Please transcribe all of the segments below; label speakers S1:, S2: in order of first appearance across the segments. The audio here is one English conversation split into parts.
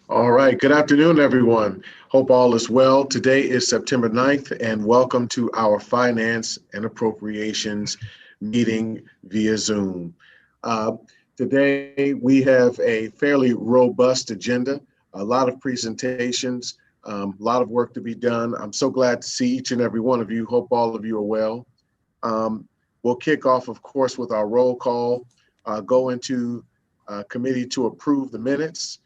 S1: All right, good afternoon, everyone. Hope all is well. Today is September 9th, and welcome to our Finance and Appropriations meeting via Zoom. Uh, Today, we have a fairly robust agenda, a lot of presentations, a lot of work to be done. I'm so glad to see each and every one of you. Hope all of you are well. Um, we'll kick off, of course, with our roll call, go into committee to approve the minutes.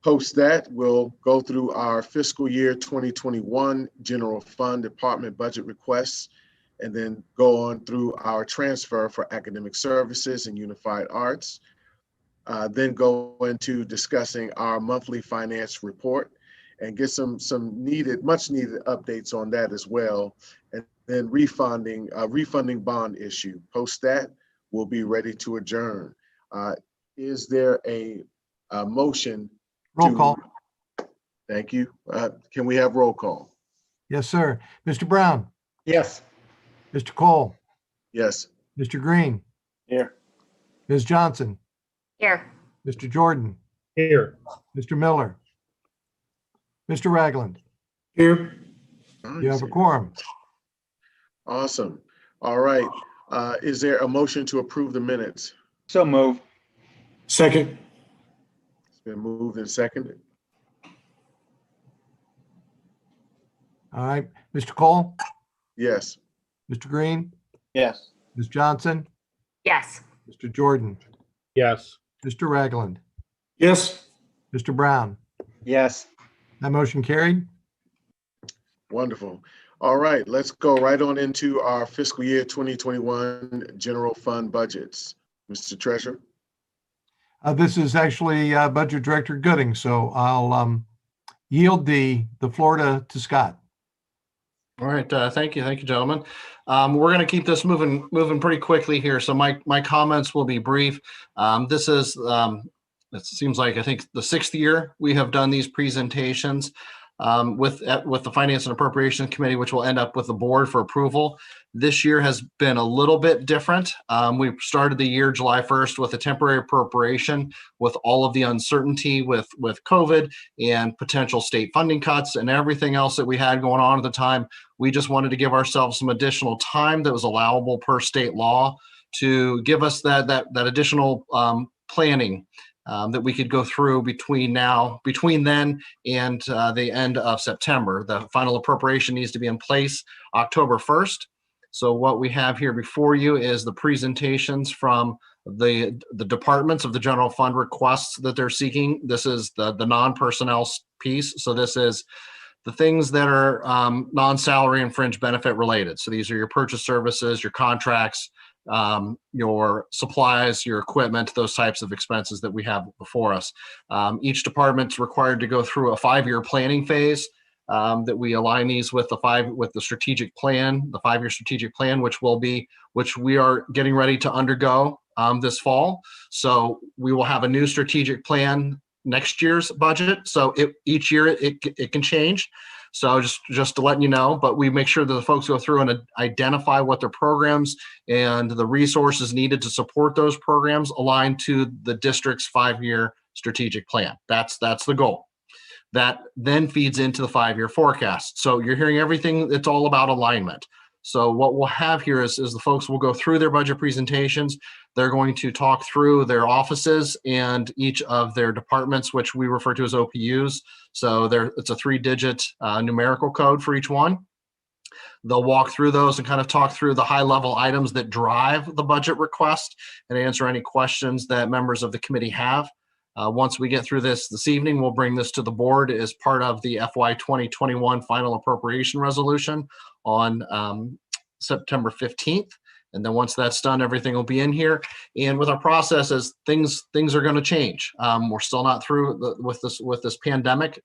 S1: Post that, we'll go through our fiscal year 2021 general fund department budget requests, and then go on through our transfer for academic services and unified arts. Then go into discussing our monthly finance report and get some much needed updates on that as well. And then refunding bond issue. Post that, we'll be ready to adjourn. Is there a motion?
S2: Roll call.
S1: Thank you. Can we have roll call?
S2: Yes, sir. Mr. Brown,
S3: Yes.
S2: Mr. Cole,
S1: Yes.
S2: Mr. Green,
S3: Here.
S2: Ms. Johnson,
S4: Here.
S2: Mr. Jordan,
S3: Here.
S2: Mr. Miller, Mr. Ragland.
S3: Here.
S2: You have a quorum.
S1: Awesome. All right. Is there a motion to approve the minutes?
S3: So move. Second.
S1: It's been moved and seconded.
S2: All right. Mr. Cole,
S1: Yes.
S2: Mr. Green,
S3: Yes.
S2: Ms. Johnson,
S4: Yes.
S2: Mr. Jordan,
S3: Yes.
S2: Mr. Ragland,
S3: Yes.
S2: Mr. Brown.
S3: Yes.
S2: That motion carried.
S1: Wonderful. All right, let's go right on into our fiscal year 2021 general fund budgets. Mr. Treasurer.
S2: This is actually Budget Director Gooding, so I'll yield the floor to Scott.
S5: All right, thank you, gentlemen. We're going to keep this moving pretty quickly here. So my comments will be brief. This is it seems like I think the sixth year we have done these presentations with the Finance and Appropriations Committee, which will end up with the board for approval. This year has been a little bit different. We started the year July 1st with a temporary appropriation with all of the uncertainty with COVID and potential state funding cuts and everything else that we had going on at the time. We just wanted to give ourselves some additional time that was allowable per state law to give us that additional planning that we could go through between then and the end of September. The final appropriation needs to be in place October 1st. So what we have here before you is the presentations from the departments of the general fund requests that they're seeking. This is the non-personnel piece. So this is the things that are non-salary and fringe benefit related. So these are your purchase services, your contracts, your supplies, your equipment, those types of expenses that we have before us. Each department's required to go through a 5-year planning phase that we align these with the strategic plan, the 5-year strategic plan, which we are getting ready to undergo this fall. So we will have a new strategic plan next year's budget. So each year it can change. So just to let you know, but we make sure that the folks go through and identify what their programs and the resources needed to support those programs align to the district's 5-year strategic plan. That's the goal. That then feeds into the 5-year forecast. So you're hearing everything. It's all about alignment. So what we'll have here is the folks will go through their budget presentations. They're going to talk through their offices and each of their departments, which we refer to as OPUs. So it's a 3-digit numerical code for each one. They'll walk through those and kind of talk through the high-level items that drive the budget request and answer any questions that members of the committee have. Once we get through this evening, we'll bring this to the board as part of the FY 2021 final appropriation resolution on September 15th. And then once that's done, everything will be in here. And with our processes, things are going to change. We're still not through with this pandemic.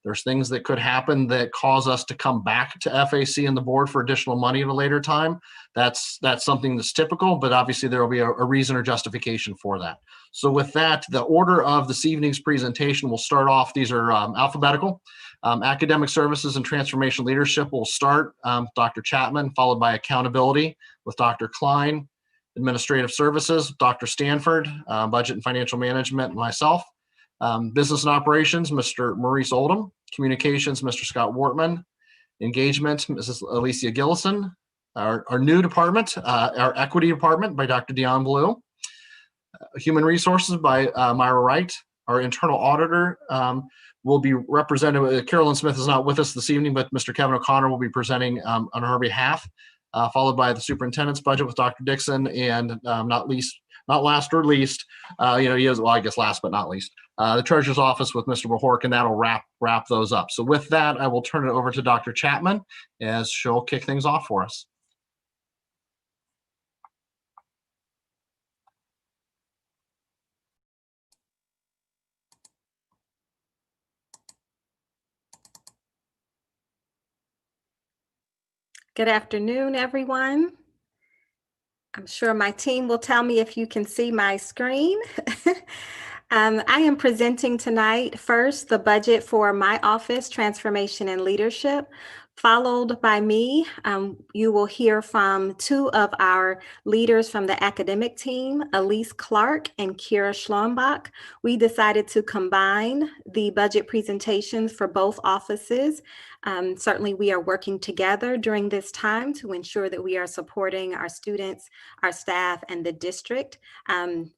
S5: There's things that could happen that cause us to come back to FAC and the board for additional money at a later time. That's something that's typical, but obviously there will be a reason or justification for that. So with that, the order of this evening's presentation will start off. These are alphabetical. Academic Services and Transformation Leadership will start, Dr. Chapman, followed by Accountability with Dr. Klein, Administrative Services, Dr. Stanford, Budget and Financial Management, and myself. Business and Operations, Mr. Maurice Oldham. Communications, Mr. Scott Wortman. Engagement, Mrs. Alicia Gillison. Our new department, our Equity Department by Dr. Dion Blue. Human Resources by Myra Wright. Our Internal Auditor will be represented. Carolyn Smith is not with us this evening, but Mr. Kevin O'Connor will be presenting on her behalf, followed by the Superintendent's Budget with Dr. Dixon, and not last or least, he is, well, I guess last but not least, the Treasurer's Office with Mr. Bahork, and that'll wrap those up. So with that, I will turn it over to Dr. Chapman as she'll kick things off for us.
S4: Good afternoon, everyone. I'm sure my team will tell me if you can see my screen. I am presenting tonight first the budget for my office, Transformation and Leadership, followed by me. You will hear from two of our leaders from the academic team, Elise Clark and Kira Schlombach. We decided to combine the budget presentations for both offices. Certainly, we are working together during this time to ensure that we are supporting our students, our staff, and the district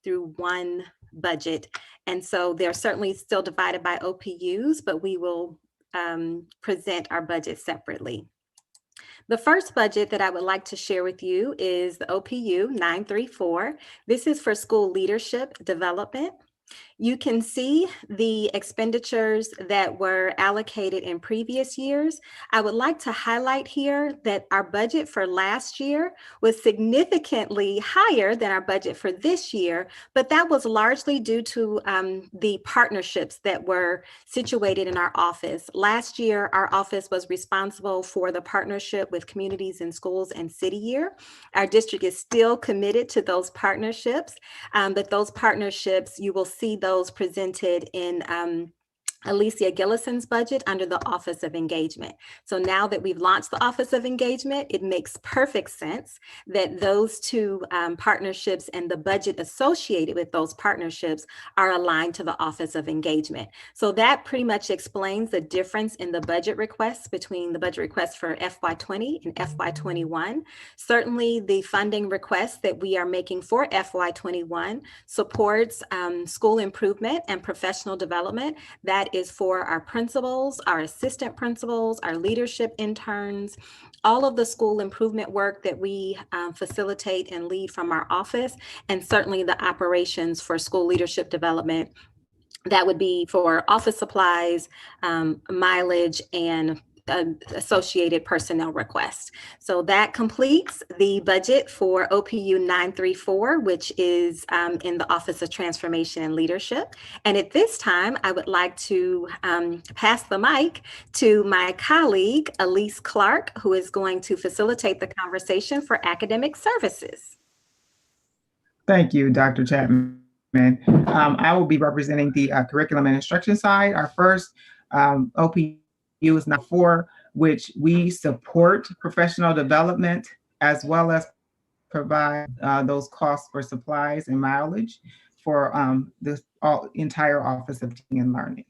S4: through one budget. And so they're certainly still divided by OPUs, but we will present our budget separately. The first budget that I would like to share with you is the OPU 934. This is for school leadership development. You can see the expenditures that were allocated in previous years. I would like to highlight here that our budget for last year was significantly higher than our budget for this year, but that was largely due to the partnerships that were situated in our office. Last year, our office was responsible for the partnership with Communities in Schools and City Year. Our district is still committed to those partnerships, but those partnerships, you will see those presented in Alicia Gillison's budget under the Office of Engagement. So now that we've launched the Office of Engagement, it makes perfect sense that those two partnerships and the budget associated with those partnerships are aligned to the Office of Engagement. So that pretty much explains the difference in the budget requests between the budget requests for FY20 and FY21. Certainly the funding requests that we are making for FY21 supports school improvement and professional development. That is for our principals, our assistant principals, our leadership interns, all of the school improvement work that we facilitate and lead from our office, and certainly the operations for school leadership development. That would be for office supplies, mileage, and associated personnel requests. So that completes the budget for OPU 934, which is in the Office of Transformation and Leadership. And at this time, I would like to pass the mic to my colleague, Elise Clark, who is going to facilitate the conversation for academic services.
S6: Thank you, Dr. Chapman. I will be representing the curriculum and instruction side. Our first OPU is 934, which we support professional development as well as provide those costs for supplies and mileage for the entire Office of Teaching and Learning.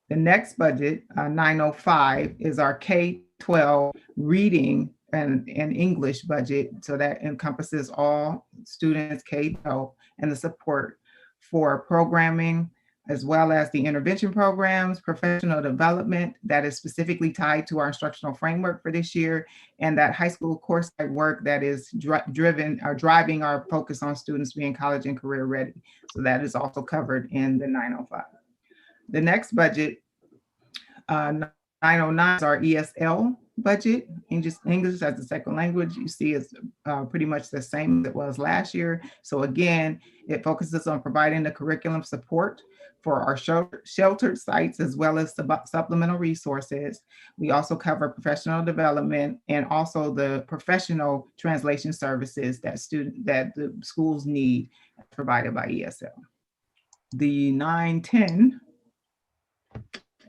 S6: The next budget, 905, is our K-12 reading and English budget. So that encompasses all students K-12 and the support for programming, as well as the intervention programs, professional development that is specifically tied to our instructional framework for this year, and that high school course work that is driving our focus on students being college and career ready. So that is also covered in the 905. The next budget, 909, is our ESL budget. English as a second language, you see is pretty much the same as it was last year. So again, it focuses on providing the curriculum support for our sheltered sites as well as supplemental resources. We also cover professional development and also the professional translation services that the schools need provided by ESL. The 910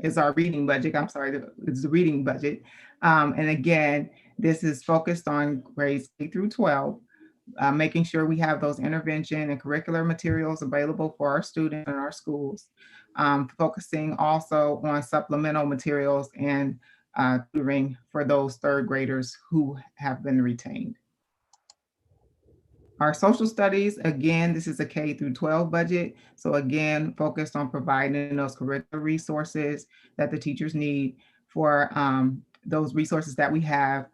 S6: is our reading budget. I'm sorry, it's the reading budget. And again, this is focused on grades K through 12. making sure we have those intervention and curricular materials available for our students in our schools, focusing also on supplemental materials and tutoring for those third graders who have been retained. Our social studies, again, this is a K through 12 budget. So again, focused on providing those curricular resources that the teachers need for those resources that we have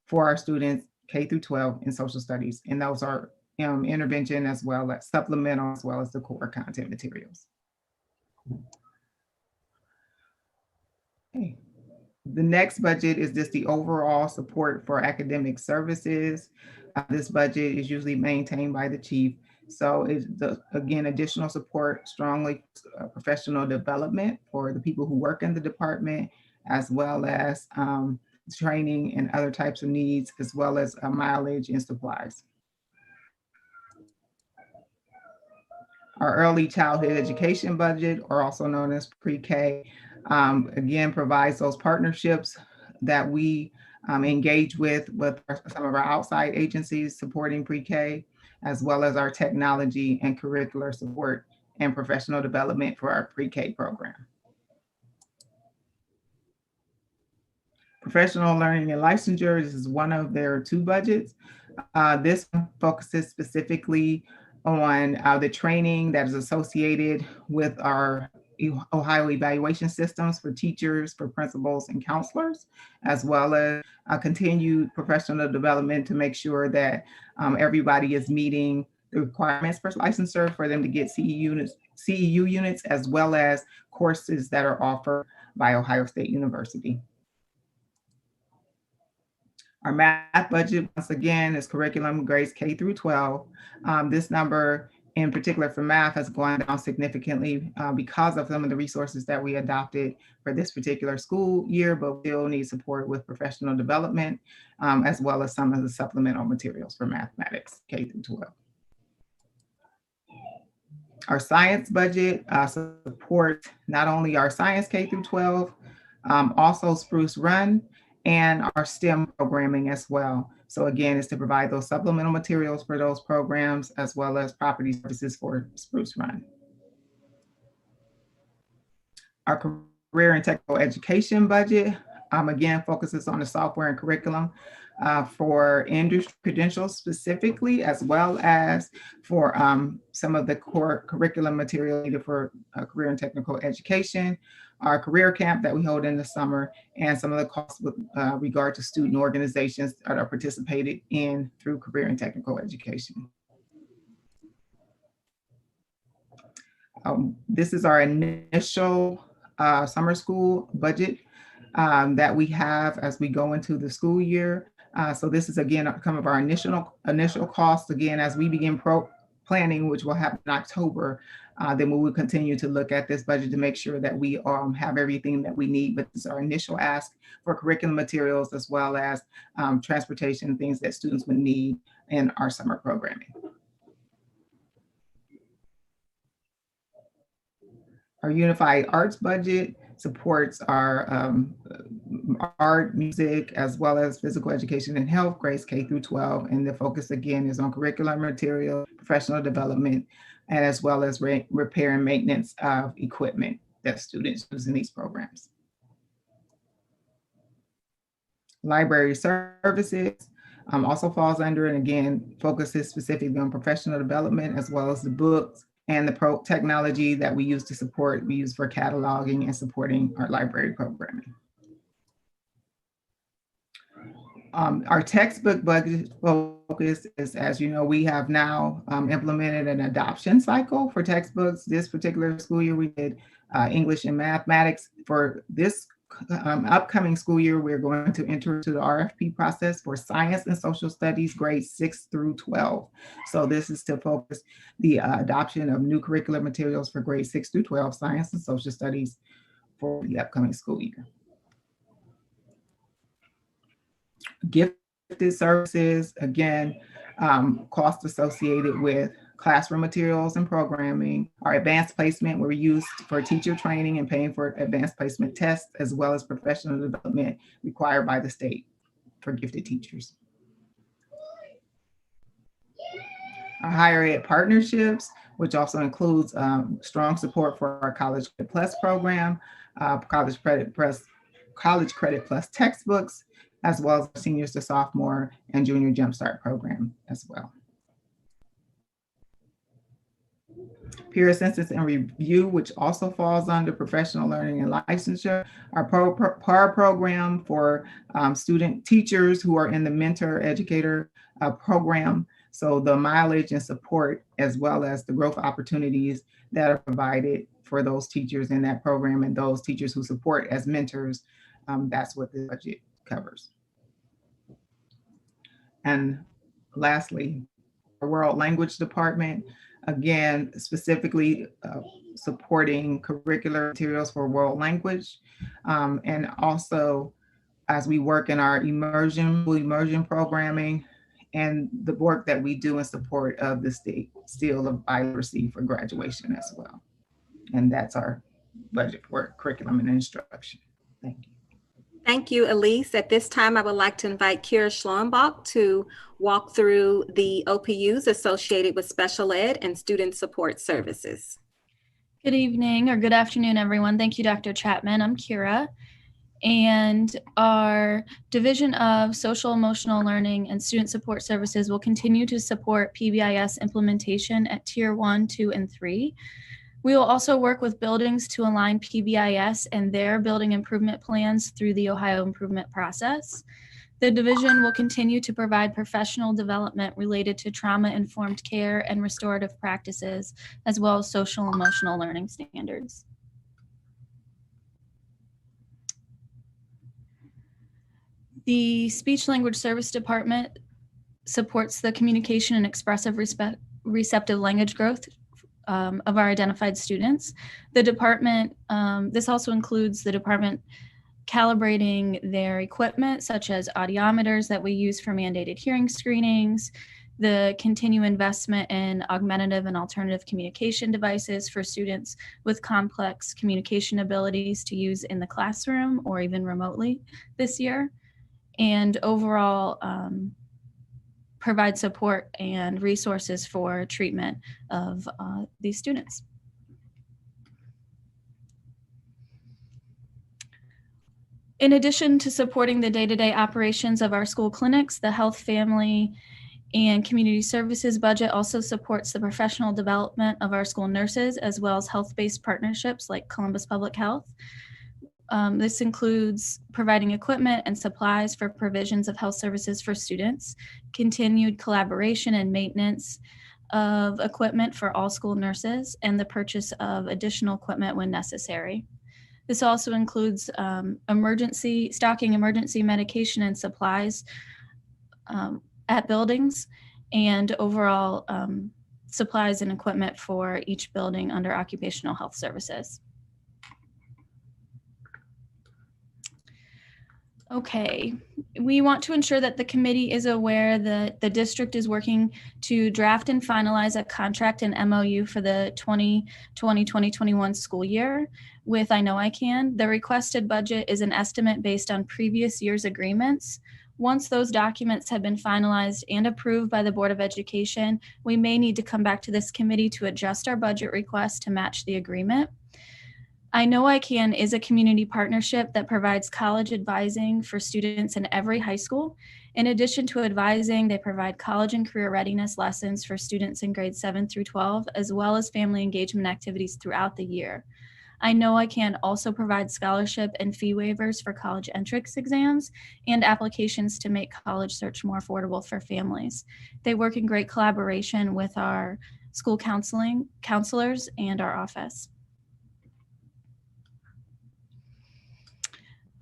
S6: for our students K through 12 in social studies. And those are intervention as well as supplemental, as well as the core content materials. Okay. The next budget is just the overall support for academic services. This budget is usually maintained by the chief. So it's, again, additional support, strongly professional development for the people who work in the department, as well as training and other types of needs, as well as mileage and supplies. Our early childhood education budget, or also known as pre-K, again, provides those partnerships that we engage with some of our outside agencies supporting pre-K, as well as our technology and curricular support and professional development for our pre-K program. Professional learning and licensure, this is one of their two budgets. This focuses specifically on the training that is associated with our Ohio evaluation systems for teachers, for principals and counselors, as well as continued professional development to make sure that everybody is meeting the requirements for licensure for them to get CEU units, as well as courses that are offered by Ohio State University. Our math budget, once again, is curriculum grades K through 12. This number in particular for math has gone down significantly because of some of the resources that we adopted for this particular school year, but we still need support with professional development, as well as some of the supplemental materials for mathematics K through 12. Our science budget supports not only our science K through 12, also Spruce Run, and our STEM programming as well. So again, it's to provide those supplemental materials for those programs, as well as property services for Spruce Run. Our career and technical education budget, again, focuses on the software and curriculum for industry credentials specifically, as well as for some of the core curriculum material needed for career and technical education, our career camp that we hold in the summer, and some of the costs with regard to student organizations that are participated in through career and technical education. This is our initial summer school budget that we have as we go into the school year. So this is again some of our initial costs. Again, as we begin planning, which will happen in October, then we will continue to look at this budget to make sure that we have everything that we need. But this is our initial ask for curriculum materials, as well as transportation, things that students would need in our summer programming. Our unified arts budget supports our art, music, as well as physical education and health, grades K through 12. And the focus again is on curricular material, professional development, and as well as repair and maintenance of equipment that students use in these programs. Library services also falls under, and again, focuses specifically on professional development, as well as the books and the technology that we use to support, we use for cataloging and supporting our library programming. Our textbook budget focus is, as you know, we have now implemented an adoption cycle for textbooks. This particular school year, we did English and mathematics. For this upcoming school year, we're going to enter into the RFP process for science and social studies, grades 6 through 12. So this is to focus the adoption of new curricular materials for grades 6 through 12, science and social studies for the upcoming school year. Gifted services, again, costs associated with classroom materials and programming. Our advanced placement were used for teacher training and paying for advanced placement tests, as well as professional development required by the state for gifted teachers. our higher ed partnerships, which also includes strong support for our College Credit Plus program, College Credit Plus textbooks, as well as seniors to sophomore and junior jumpstart program as well. Peer assistance and review, which also falls under professional learning and licensure, our PAR program for student teachers who are in the mentor educator program. So the mileage and support, as well as the growth opportunities that are provided for those teachers in that program and those teachers who support as mentors, that's what the budget covers. And lastly, our World Language Department, again, specifically supporting curricular materials for world language. And also, as we work in our immersion programming and the work that we do in support of the state seal of literacy for graduation as well. And that's our budget for curriculum and instruction. Thank you.
S4: Thank you, Elise. At this time, I would like to invite Kira Schlombach to walk through the OPUs associated with special ed and student support services.
S7: Good evening or good afternoon, everyone. Thank you, Dr. Chapman. I'm Kira, and our Division of Social Emotional Learning and Student Support Services will continue to support PBIS implementation at Tier 1, 2, and 3. We will also work with buildings to align PBIS and their building improvement plans through the Ohio improvement process. The division will continue to provide professional development related to trauma-informed care and restorative practices, as well as social emotional learning standards. The Speech Language Service Department supports the communication and expressive receptive language growth of our identified students. The department, this also includes the department calibrating their equipment, such as audiometers that we use for mandated hearing screenings, the continued investment in augmentative and alternative communication devices for students with complex communication abilities to use in the classroom or even remotely this year, and overall provide support and resources for treatment of these students. In addition to supporting the day-to-day operations of our school clinics, the Health, Family, and Community Services budget also supports the professional development of our school nurses, as well as health-based partnerships like Columbus Public Health. This includes providing equipment and supplies for provisions of health services for students, continued collaboration and maintenance of equipment for all school nurses, and the purchase of additional equipment when necessary. This also includes stocking emergency medication and supplies at buildings, and overall supplies and equipment for each building under occupational health services. Okay, we want to ensure that the committee is aware that the district is working to draft and finalize a contract and MOU for the 2020-2021 school year with I Know I Can. The requested budget is an estimate based on previous year's agreements. Once those documents have been finalized and approved by the Board of Education, we may need to come back to this committee to adjust our budget request to match the agreement. I Know I Can is a community partnership that provides college advising for students in every high school. In addition to advising, they provide college and career readiness lessons for students in grades 7 through 12, as well as family engagement activities throughout the year. I Know I Can also provide scholarship and fee waivers for college entrance exams and applications to make college search more affordable for families. They work in great collaboration with our school counselors and our office.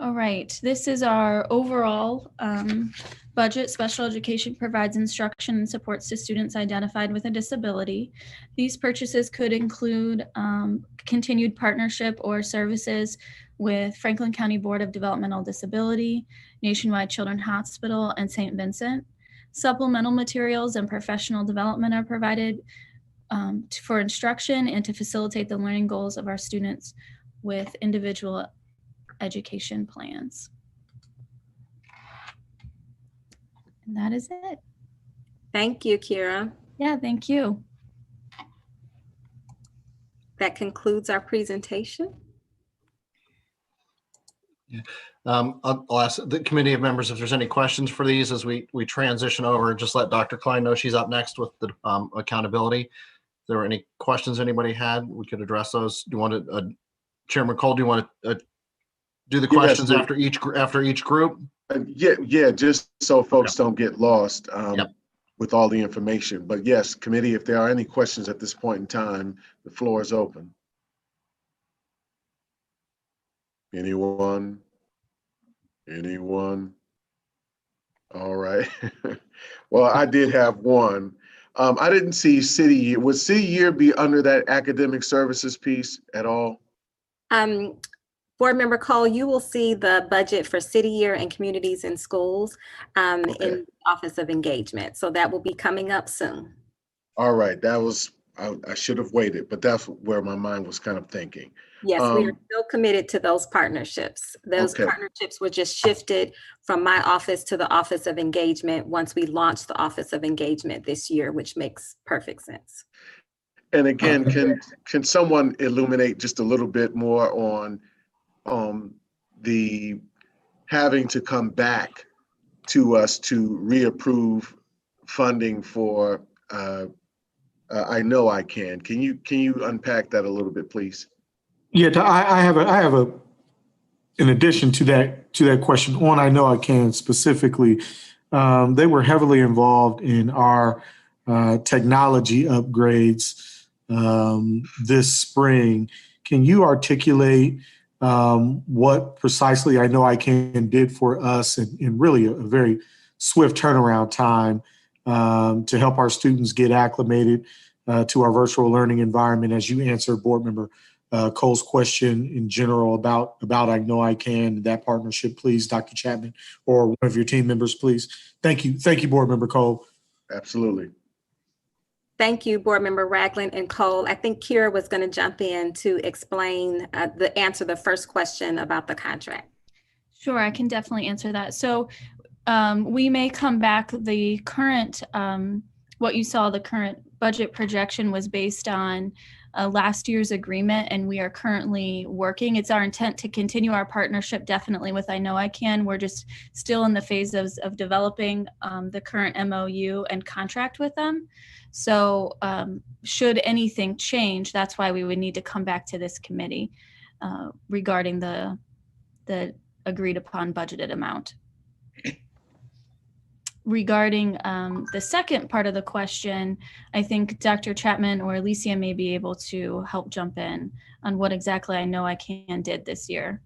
S7: All right, this is our overall budget. Special education provides instruction and supports to students identified with a disability. These purchases could include continued partnership or services with Franklin County Board of Developmental Disability, Nationwide Children's Hospital, and St. Vincent. Supplemental materials and professional development are provided for instruction and to facilitate the learning goals of our students with individual education plans. And that is it.
S4: Thank you, Kira.
S7: Yeah, thank you.
S4: That concludes our presentation.
S5: I'll ask the committee of members if there's any questions for these as we transition over. Just let Dr. Klein know she's up next with the accountability. If there were any questions anybody had, we could address those. Do you want to, Chairman Cole, do you want to do the questions
S1: Yes,
S5: after each group?
S1: Yeah, just so folks don't get lost
S5: Yep.
S1: with all the information. But yes, committee, if there are any questions at this point in time, the floor is open. Anyone? Anyone? All right. Well, I did have one. I didn't see city year. Would city year be under that academic services piece at all?
S4: Board Member Cole, you will see the budget for city year and communities and schools in the Office of Engagement. So that will be coming up soon.
S1: All right, that was, I should have waited, but that's where my mind was kind of thinking.
S4: Yes, we are still committed to those partnerships. Those
S1: Okay.
S4: partnerships were just shifted from my office to the Office of Engagement once we launched the Office of Engagement this year, which makes perfect sense.
S1: And again, can someone illuminate just a little bit more on the having to come back to us to reapprove funding for I Know I Can. Can you unpack that a little bit, please?
S3: Yeah, I have a, in addition to that question on I Know I Can specifically, they were heavily involved in our technology upgrades this spring. Can you articulate what precisely I Know I Can did for us in really a very swift turnaround time to help our students get acclimated to our virtual learning environment, as you answer Board Member Cole's question in general about I Know I Can, that partnership, please, Dr. Chapman, or one of your team members, please. Thank you. Thank you, Board Member Cole.
S1: Absolutely.
S4: Thank you, Board Member Ragland and Cole. I think Kira was going to jump in to explain answer the first question about the contract.
S7: Sure, I can definitely answer that. So we may come back, the current, what you saw, the current budget projection was based on last year's agreement, and we are currently working. It's our intent to continue our partnership definitely with I Know I Can. We're just still in the phase of developing the current MOU and contract with them. So should anything change, that's why we would need to come back to this committee regarding the agreed upon budgeted amount. Regarding the second part of the question, I think Dr. Chapman or Alicia may be able to help jump in on what exactly I Know I Can did this year.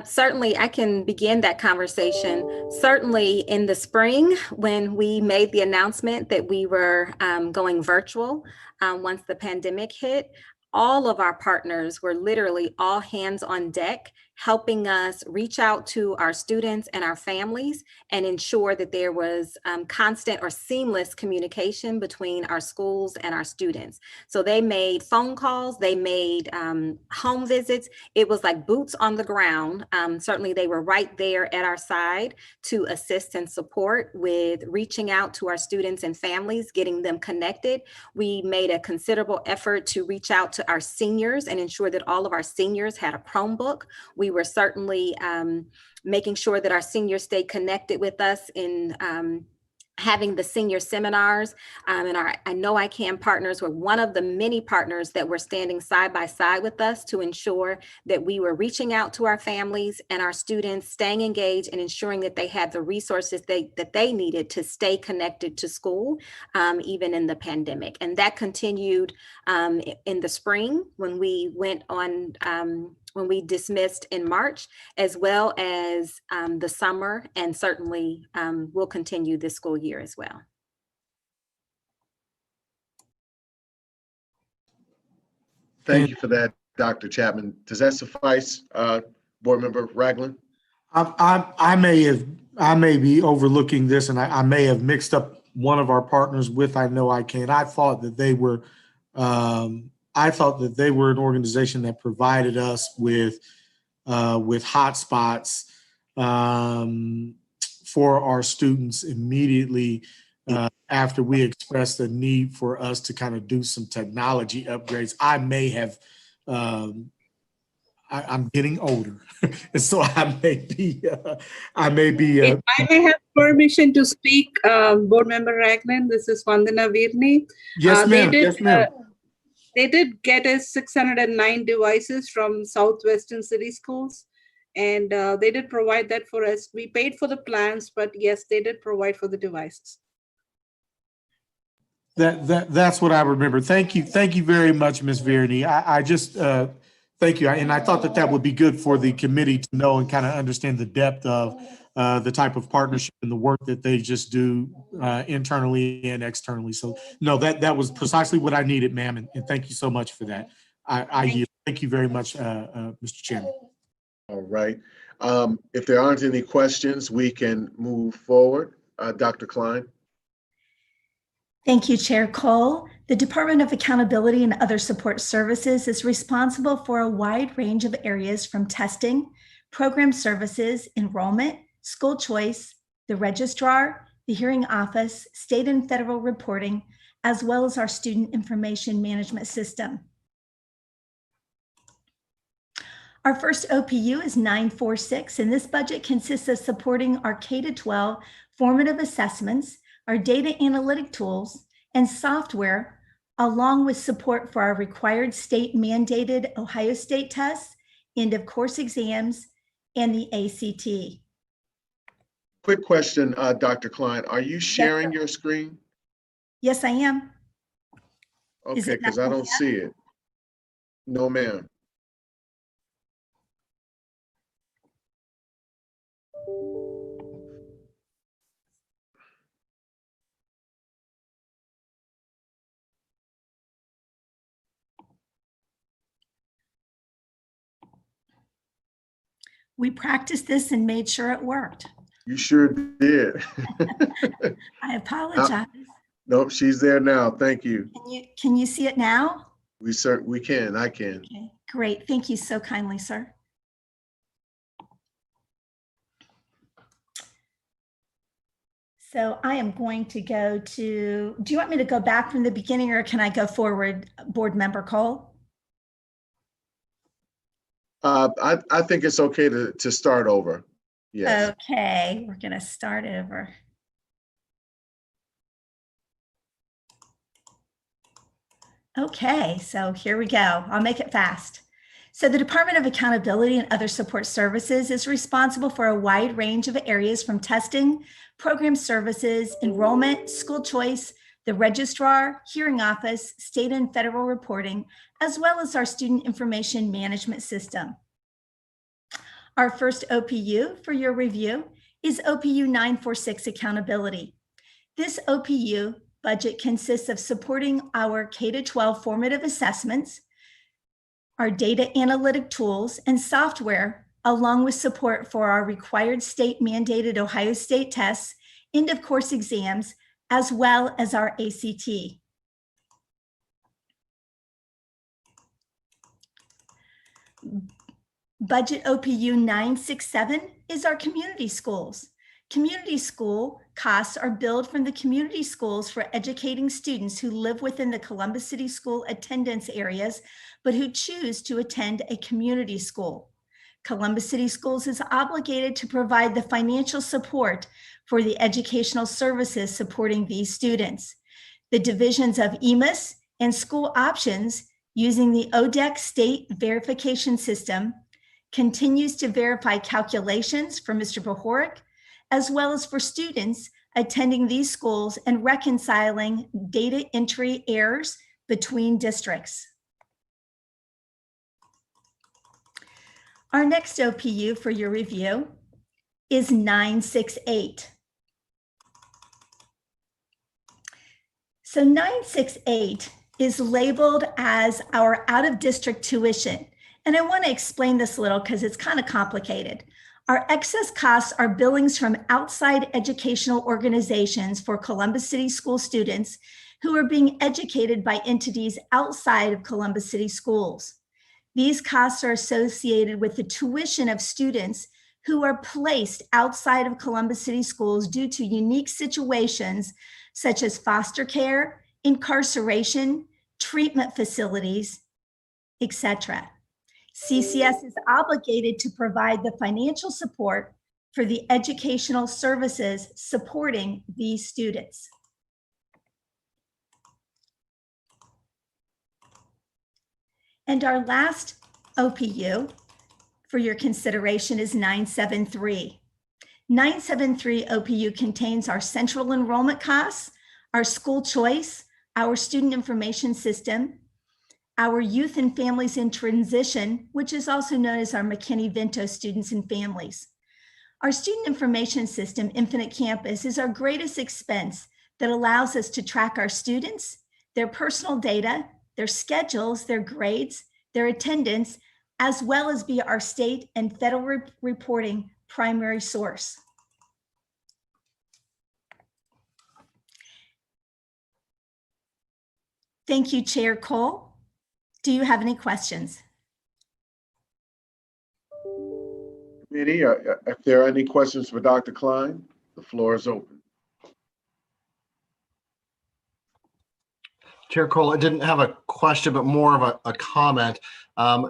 S4: Certainly, I can begin that conversation. Certainly in the spring, when we made the announcement that we were going virtual once the pandemic hit, all of our partners were literally all hands on deck, helping us reach out to our students and our families and ensure that there was constant or seamless communication between our schools and our students. So they made phone calls, they made home visits. It was like boots on the ground. Certainly they were right there at our side to assist and support with reaching out to our students and families, getting them connected. We made a considerable effort to reach out to our seniors and ensure that all of our seniors had a Chromebook. We were certainly making sure that our seniors stayed connected with us in having the senior seminars, and our I Know I Can partners were one of the many partners that were standing side by side with us to ensure that we were reaching out to our families and our students, staying engaged and ensuring that they had the resources that they needed to stay connected to school, even in the pandemic. And that continued in the spring when we went on when we dismissed in March, as well as the summer, and certainly will continue this school year as well.
S1: Thank you for that, Dr. Chapman. Does that suffice, Board Member Ragland?
S3: I may be overlooking this, and I may have mixed up one of our partners with I Know I Can. I thought that they were an organization that provided us with hotspots for our students immediately after we expressed the need for us to kind of do some technology upgrades. I may have, I'm getting older, and so I may be.
S8: If I may have permission to speak, Board Member Ragland, this is Vandana Virni.
S3: Yes, ma'am. Yes, ma'am.
S8: They did get us 609 devices from Southwestern City Schools, and they did provide that for us. We paid for the plans, but yes, they did provide for the devices.
S3: That's what I remember. Thank you very much, Ms. Virni. I just thank you, and I thought that would be good for the committee to know and kind of understand the depth of the type of partnership and the work that they just do internally and externally. So no, that was precisely what I needed, ma'am, and thank you so much for that. I yield. Thank you very much, Mr. Chairman.
S1: All right. If there aren't any questions, we can move forward. Dr. Klein.
S9: Thank you, Chair Cole. The Department of Accountability and Other Support Services is responsible for a wide range of areas from testing, program services, enrollment, school choice, the registrar, the hearing office, state and federal reporting, as well as our student information management system. Our first OPU is 946, and this budget consists of supporting our K-12 formative assessments, our data analytic tools and software, along with support for our required state mandated Ohio State tests, end of course exams, and the ACT.
S1: Quick question, Dr. Klein, are you sharing your screen?
S9: Yes, I am.
S1: Okay, because I don't see it. No, ma'am.
S9: We practiced this and made sure it worked.
S1: You sure did.
S9: I apologize.
S1: Nope, she's there now. Thank you.
S9: Can you see it now?
S1: We can. I can.
S9: Okay, great. Thank you so kindly, sir. So I am going to go to, do you want me to go back from the beginning or can I go forward, Board Member Cole?
S1: I think it's okay to start over. Yes.
S9: Okay, we're going to start over. Okay, so here we go. I'll make it fast. So the Department of Accountability and Other Support Services is responsible for a wide range of areas from testing, program services, enrollment, school choice, the registrar, hearing office, state and federal reporting, as well as our student information management system. Our first OPU for your review is OPU 946 Accountability. This OPU budget consists of supporting our K-12 formative assessments, our data analytic tools and software, along with support for our required state mandated Ohio State tests, end of course exams, as well as our ACT. Budget OPU 967 is our community schools. Community school costs are billed from the community schools for educating students who live within the Columbus City School attendance areas, but who choose to attend a community school. Columbus City Schools is obligated to provide the financial support for the educational services supporting these students. The divisions of EMIS and school options using the ODEC state verification system continues to verify calculations for Mr. Bohoric, as well as for students attending these schools and reconciling data entry errors between districts. Our next OPU for your review is 968. So 968 is labeled as our out-of-district tuition. And I want to explain this a little because it's kind of complicated. Our excess costs are billings from outside educational organizations for Columbus City School students who are being educated by entities outside of Columbus City Schools. These costs are associated with the tuition of students who are placed outside of Columbus City Schools due to unique situations such as foster care, incarceration, treatment facilities, etc. CCS is obligated to provide the financial support for the educational services supporting these students. And our last OPU for your consideration is 973. 973 OPU contains our central enrollment costs, our school choice, our student information system, our youth and families in transition, which is also known as our McKinney-Vento students and families. Our student information system, Infinite Campus, is our greatest expense that allows us to track our students, their personal data, their schedules, their grades, their attendance, as well as be our state and federal reporting primary source. Thank you, Chair Cole. Do you have any questions?
S1: Committee, if there are any questions for Dr. Klein, the floor is open.
S5: Chair Cole, I didn't have a question, but more of a comment.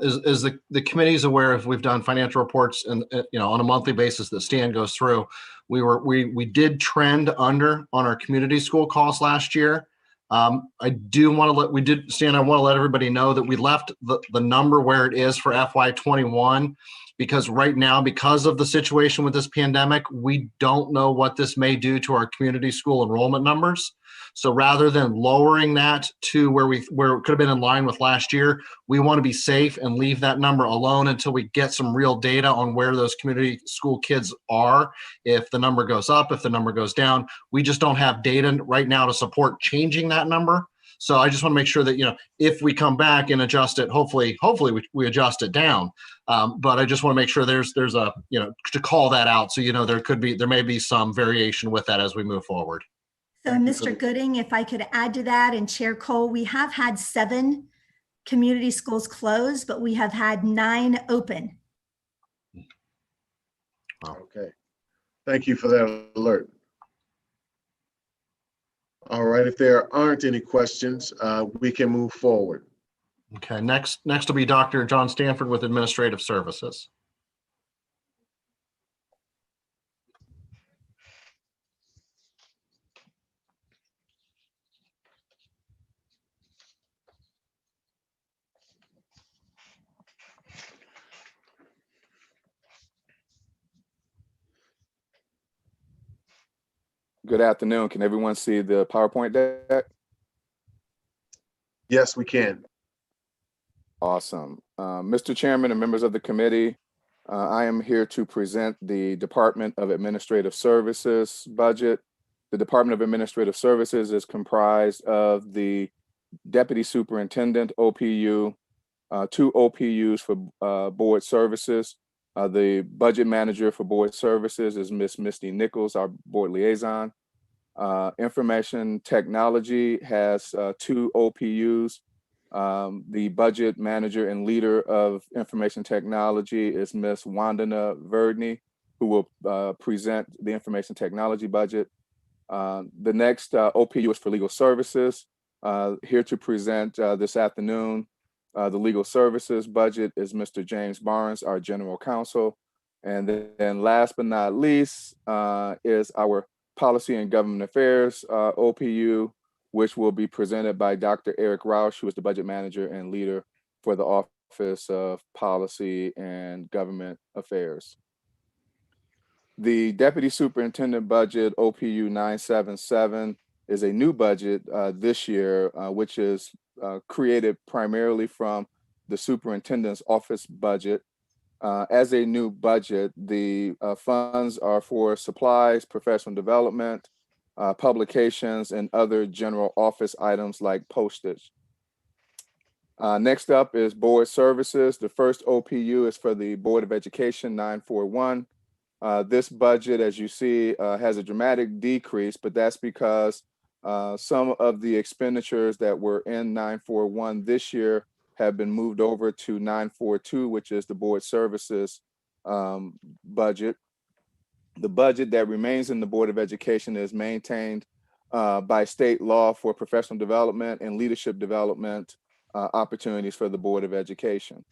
S5: Is the committee's aware if we've done financial reports and on a monthly basis that Stan goes through, we did trend under on our community school costs last year. I do want to Stan, I want to let everybody know that we left the number where it is for FY21 because right now, because of the situation with this pandemic, we don't know what this may do to our community school enrollment numbers. So rather than lowering that to where it could have been in line with last year, we want to be safe and leave that number alone until we get some real data on where those community school kids are. If the number goes up, if the number goes down, we just don't have data right now to support changing that number. So I just want to make sure that, if we come back and adjust it, hopefully we adjust it down. But I just want to make sure there's a, to call that out. So, there may be some variation with that as we move forward.
S9: So Mr. Gooding, if I could add to that, and Chair Cole, we have had 7 community schools closed, but we have had 9 open.
S1: Okay. Thank you for that alert. All right, if there aren't any questions, we can move forward.
S5: Okay, next will be Dr. John Stanford with Administrative Services.
S10: Good afternoon. Can everyone see the PowerPoint deck?
S1: Yes, we can.
S10: Awesome. Mr. Chairman and members of the committee, I am here to present the Department of Administrative Services budget. The Department of Administrative Services is comprised of the Deputy Superintendent OPU, 2 OPUs for board services. The budget manager for board services is Miss Misty Nichols, our board liaison. Information technology has 2 OPUs. The budget manager and leader of information technology is Miss Wandana Verdney, who will present the information technology budget. The next OPU is for legal services. Here to present this afternoon, the legal services budget is Mr. James Barnes, our general counsel. And then last but not least is our policy and government affairs OPU, which will be presented by Dr. Eric Rausch, who is the budget manager and leader for the Office of Policy and Government Affairs. The Deputy Superintendent budget, OPU 977, is a new budget this year, which is created primarily from the superintendent's office budget. As a new budget, the funds are for supplies, professional development, publications, and other general office items like postage. Next up is board services. The first OPU is for the Board of Education 941. This budget, as you see, has a dramatic decrease, but that's because some of the expenditures that were in 941 this year have been moved over to 942, which is the board services budget. The budget that remains in the Board of Education is maintained by state law for professional development and leadership development opportunities for the Board of Education.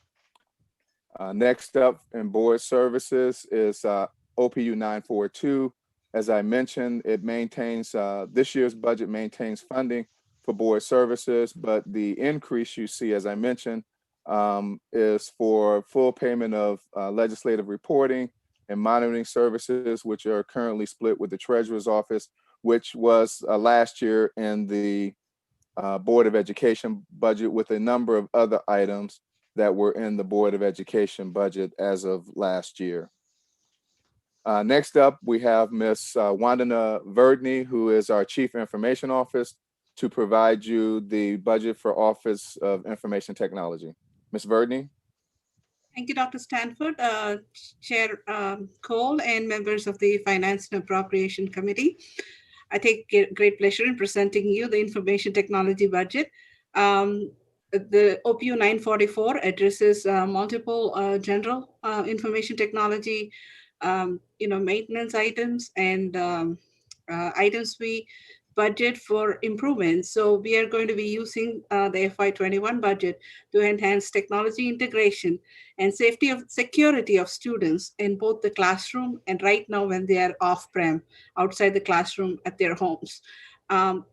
S10: Next up in board services is OPU 942. As I mentioned, it maintains, this year's budget maintains funding for board services, but the increase you see, as I mentioned, is for full payment of legislative reporting and monitoring services, which are currently split with the Treasurer's Office, which was last year in the Board of Education budget, with a number of other items that were in the Board of Education budget as of last year. Next up, we have Ms. Wandana Verdney, who is our Chief Information Officer, to provide you the budget for Office of Information Technology. Ms. Verdney?
S8: Thank you, Dr. Stanford, Chair Cole, and members of the Finance and Appropriation Committee. I take great pleasure in presenting you the information technology budget. The OPU 944 addresses multiple general information technology, maintenance items and items we budget for improvements. So we are going to be using the FY21 budget to enhance technology integration and security of students in both the classroom and right now when they are off-prem, outside the classroom at their homes.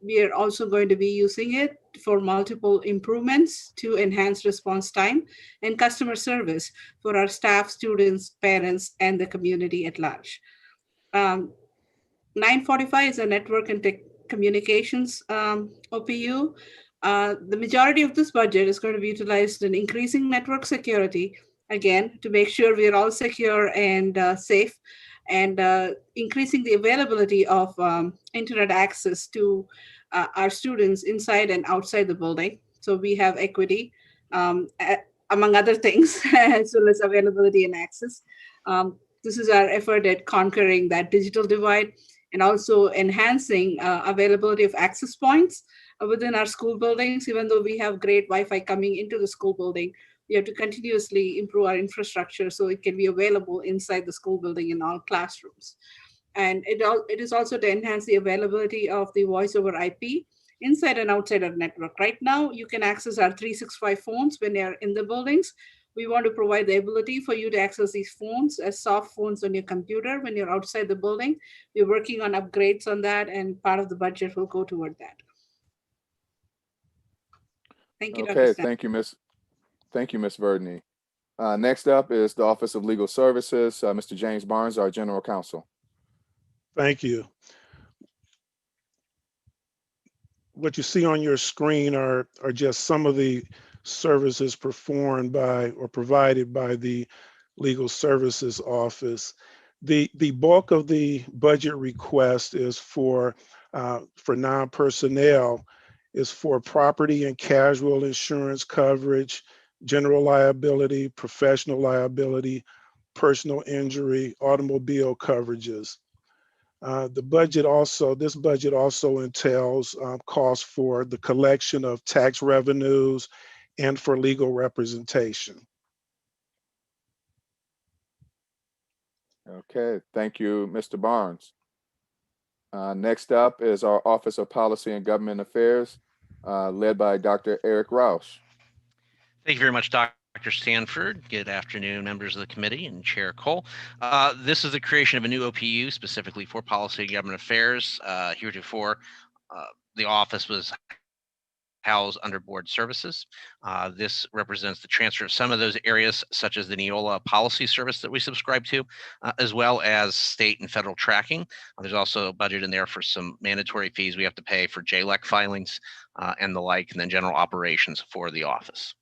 S8: We are also going to be using it for multiple improvements to enhance response time and customer service for our staff, students, parents, and the community at large. 945 is a network and communications OPU. The majority of this budget is going to be utilized in increasing network security, again, to make sure we are all secure and safe, and increasing the availability of internet access to our students inside and outside the building. So we have equity, among other things, as well as availability and access. This is our effort at conquering that digital divide and also enhancing availability of access points within our school buildings. Even though we have great Wi-Fi coming into the school building, we have to continuously improve our infrastructure so it can be available inside the school building in all classrooms. And it is also to enhance the availability of the voice over IP inside and outside our network. Right now, you can access our 365 phones when they're in the buildings. We want to provide the ability for you to access these phones as soft phones on your computer when you're outside the building. We're working on upgrades on that, and part of the budget will go toward that. Thank you, Dr.
S10: Okay,
S8: Stan.
S10: thank you, Ms. Verdney. Next up is the Office of Legal Services, Mr. James Barnes, our General Counsel.
S11: Thank you. What you see on your screen are just some of the services performed by or provided by the Legal Services Office. The bulk of the budget request is for non-personnel, is for property and casual insurance coverage, general liability, professional liability, personal injury, automobile coverages. This budget also entails costs for the collection of tax revenues and for legal representation.
S10: Okay, thank you, Mr. Barnes. Next up is our Office of Policy and Government Affairs, led by Dr. Eric Rausch.
S12: Thank you very much, Dr. Stanford. Good afternoon, members of the committee and Chair Cole. This is the creation of a new OPU specifically for Policy and Government Affairs. Heretofore, the office was housed under board services. This represents the transfer of some of those areas, such as the Neola policy service that we subscribe to, as well as state and federal tracking. There's also a budget in there for some mandatory fees we have to pay for JLEC filings and the like, and then general operations for the office.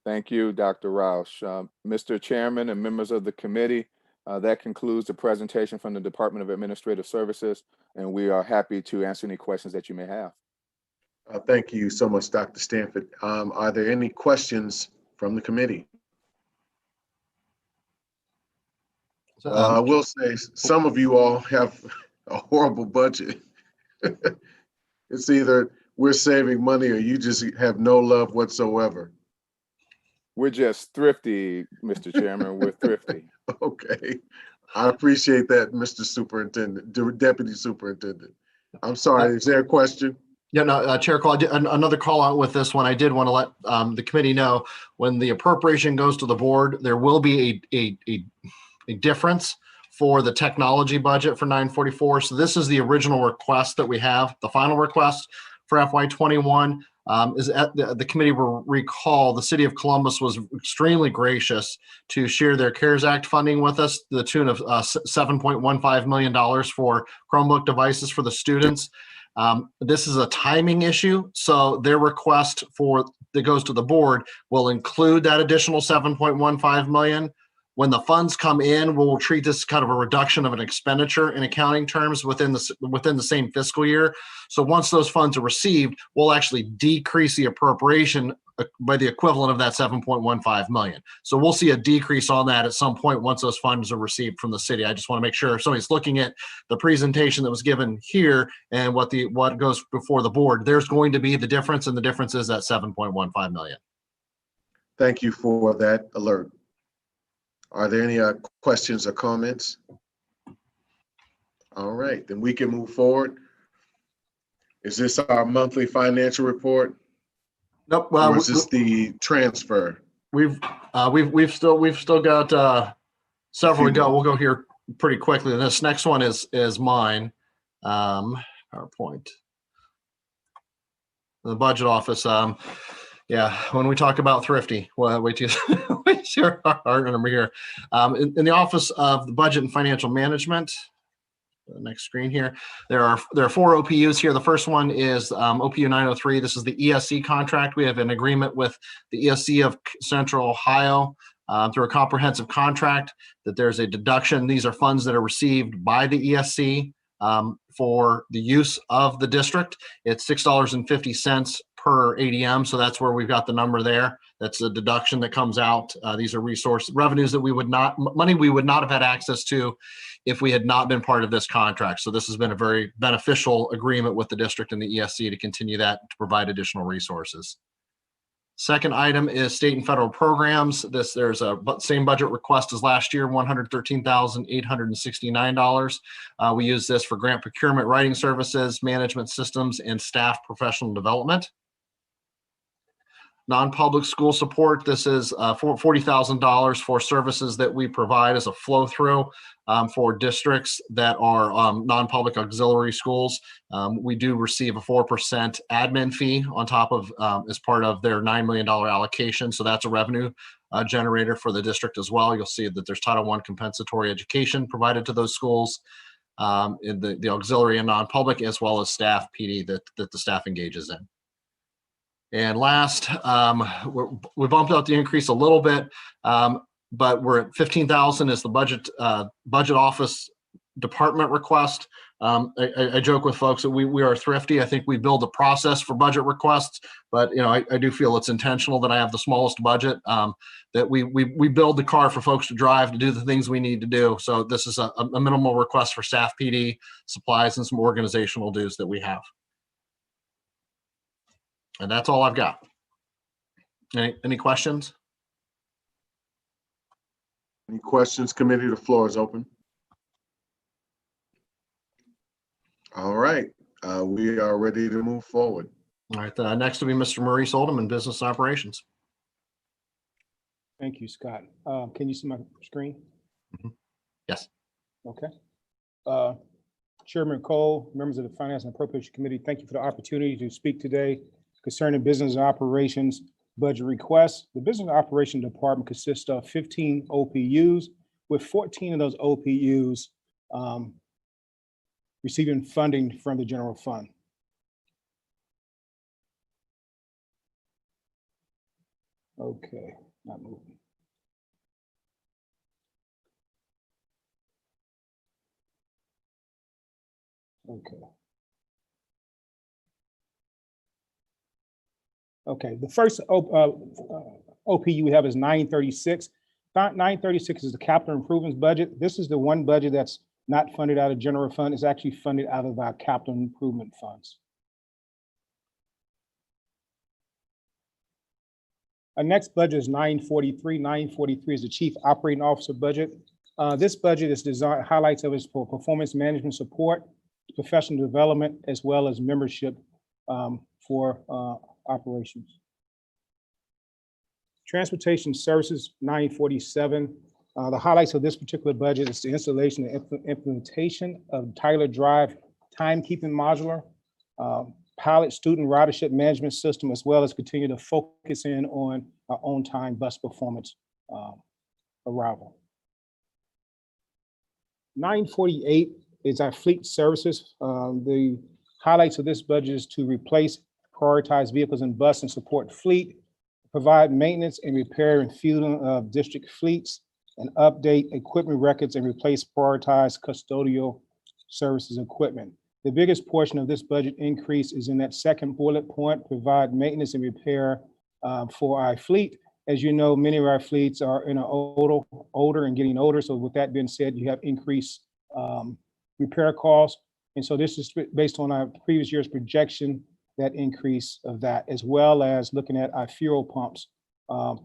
S10: Thank you, Dr. Rausch. Mr. Chairman and members of the committee, that concludes the presentation from the Department of Administrative Services, and we are happy to answer any questions that you may have.
S1: Thank you so much, Dr. Stanford. Are there any questions from the committee? I will say some of you all have a horrible budget. It's either we're saving money or you just have no love whatsoever.
S10: We're just thrifty, Mr. Chairman. We're thrifty.
S1: Okay. I appreciate that, Mr. Superintendent, Deputy Superintendent. I'm sorry, is there a question?
S5: Yeah, no, Chair Cole, another call out with this one. I did want to let the committee know when the appropriation goes to the board, there will be a difference for the technology budget for 944. So this is the original request that we have. The final request for FY21 is at the committee will recall the city of Columbus was extremely gracious to share their CARES Act funding with us, to the tune of $7.15 million for Chromebook devices for the students. This is a timing issue, so their request that goes to the board will include that additional 7.15 million. When the funds come in, we'll treat this kind of a reduction of an expenditure in accounting terms within the same fiscal year. So once those funds are received, we'll actually decrease the appropriation by the equivalent of that 7.15 million. So we'll see a decrease on that at some point once those funds are received from the city. I just want to make sure if somebody's looking at the presentation that was given here and what goes before the board, there's going to be the difference, and the difference is that 7.15 million.
S1: Thank you for that alert. Are there any questions or comments? All right, then we can move forward. Is this our monthly financial report?
S5: Nope.
S1: Or is this the transfer?
S5: We've still got several to go. We'll go here pretty quickly. This next one is mine. PowerPoint. The budget office. Yeah, when we talk about thrifty, well, wait till your heart number here. In the Office of the Budget and Financial Management, the next screen here, there are 4 OPUs here. The first one is OPU 903. This is the ESC contract. We have an agreement with the ESC of Central Ohio through a comprehensive contract that there's a deduction. These are funds that are received by the ESC for the use of the district. It's $6.50 per ADM. So that's where we've got the number there. That's a deduction that comes out. These are revenues that money we would not have had access to if we had not been part of this contract. So this has been a very beneficial agreement with the district and the ESC to continue that, to provide additional resources. Second item is state and federal programs. There's a same budget request as last year, $113,869. We use this for grant procurement, writing services, management systems, and staff professional development. Non-public school support. This is $40,000 for services that we provide as a flow through for districts that are non-public auxiliary schools. We do receive a 4% admin fee on top of as part of their $9 million allocation. So that's a revenue generator for the district as well. You'll see that there's Title I compensatory education provided to those schools in the auxiliary and non-public, as well as staff PD that the staff engages in. And last, we bumped out the increase a little bit, but we're at 15,000 is the budget office department request. I joke with folks that we are thrifty. I think we build a process for budget requests, but I do feel it's intentional that I have the smallest budget, that we build the car for folks to drive to do the things we need to do. So this is a minimal request for staff PD, supplies, and some organizational dues that we have. And that's all I've got. Any questions?
S1: Any questions, committee? The floor is open. All right, we are ready to move forward.
S5: All right, next will be Mr. Maurice Oldham in business operations.
S13: Thank you, Scott. Can you see my screen?
S5: Mm-hmm. Yes.
S13: Okay. Chairman Cole, members of the Finance and Appropriation Committee, thank you for the opportunity to speak today concerning business and operations budget requests. The Business and Operation Department consists of 15 OPUs, with 14 of those OPUs receiving funding from the general fund. Okay, not moving. Okay. Okay, the first OPU we have is 936. 936 is the capital improvements budget. This is the one budget that's not funded out of general fund. It's actually funded out of our capital improvement funds. Our next budget is 943. 943 is the chief operating officer budget. This budget is designed, highlights of it is for performance management support, professional development, as well as membership for operations. Transportation services, 947. The highlights of this particular budget is the installation and implementation of Tyler Drive timekeeping modular, pilot student ridership management system, as well as continue to focus in on our on-time bus performance arrival. 948 is our fleet services. The highlights of this budget is to replace prioritized vehicles and bus and support fleet, provide maintenance and repair and fueling of district fleets, and update equipment records and replace prioritized custodial services equipment. The biggest portion of this budget increase is in that second bullet point, provide maintenance and repair for our fleet. As you know, many of our fleets are in an older and getting older. So with that being said, you have increased repair costs. And so this is based on our previous year's projection, that increase of that, as well as looking at our fuel pumps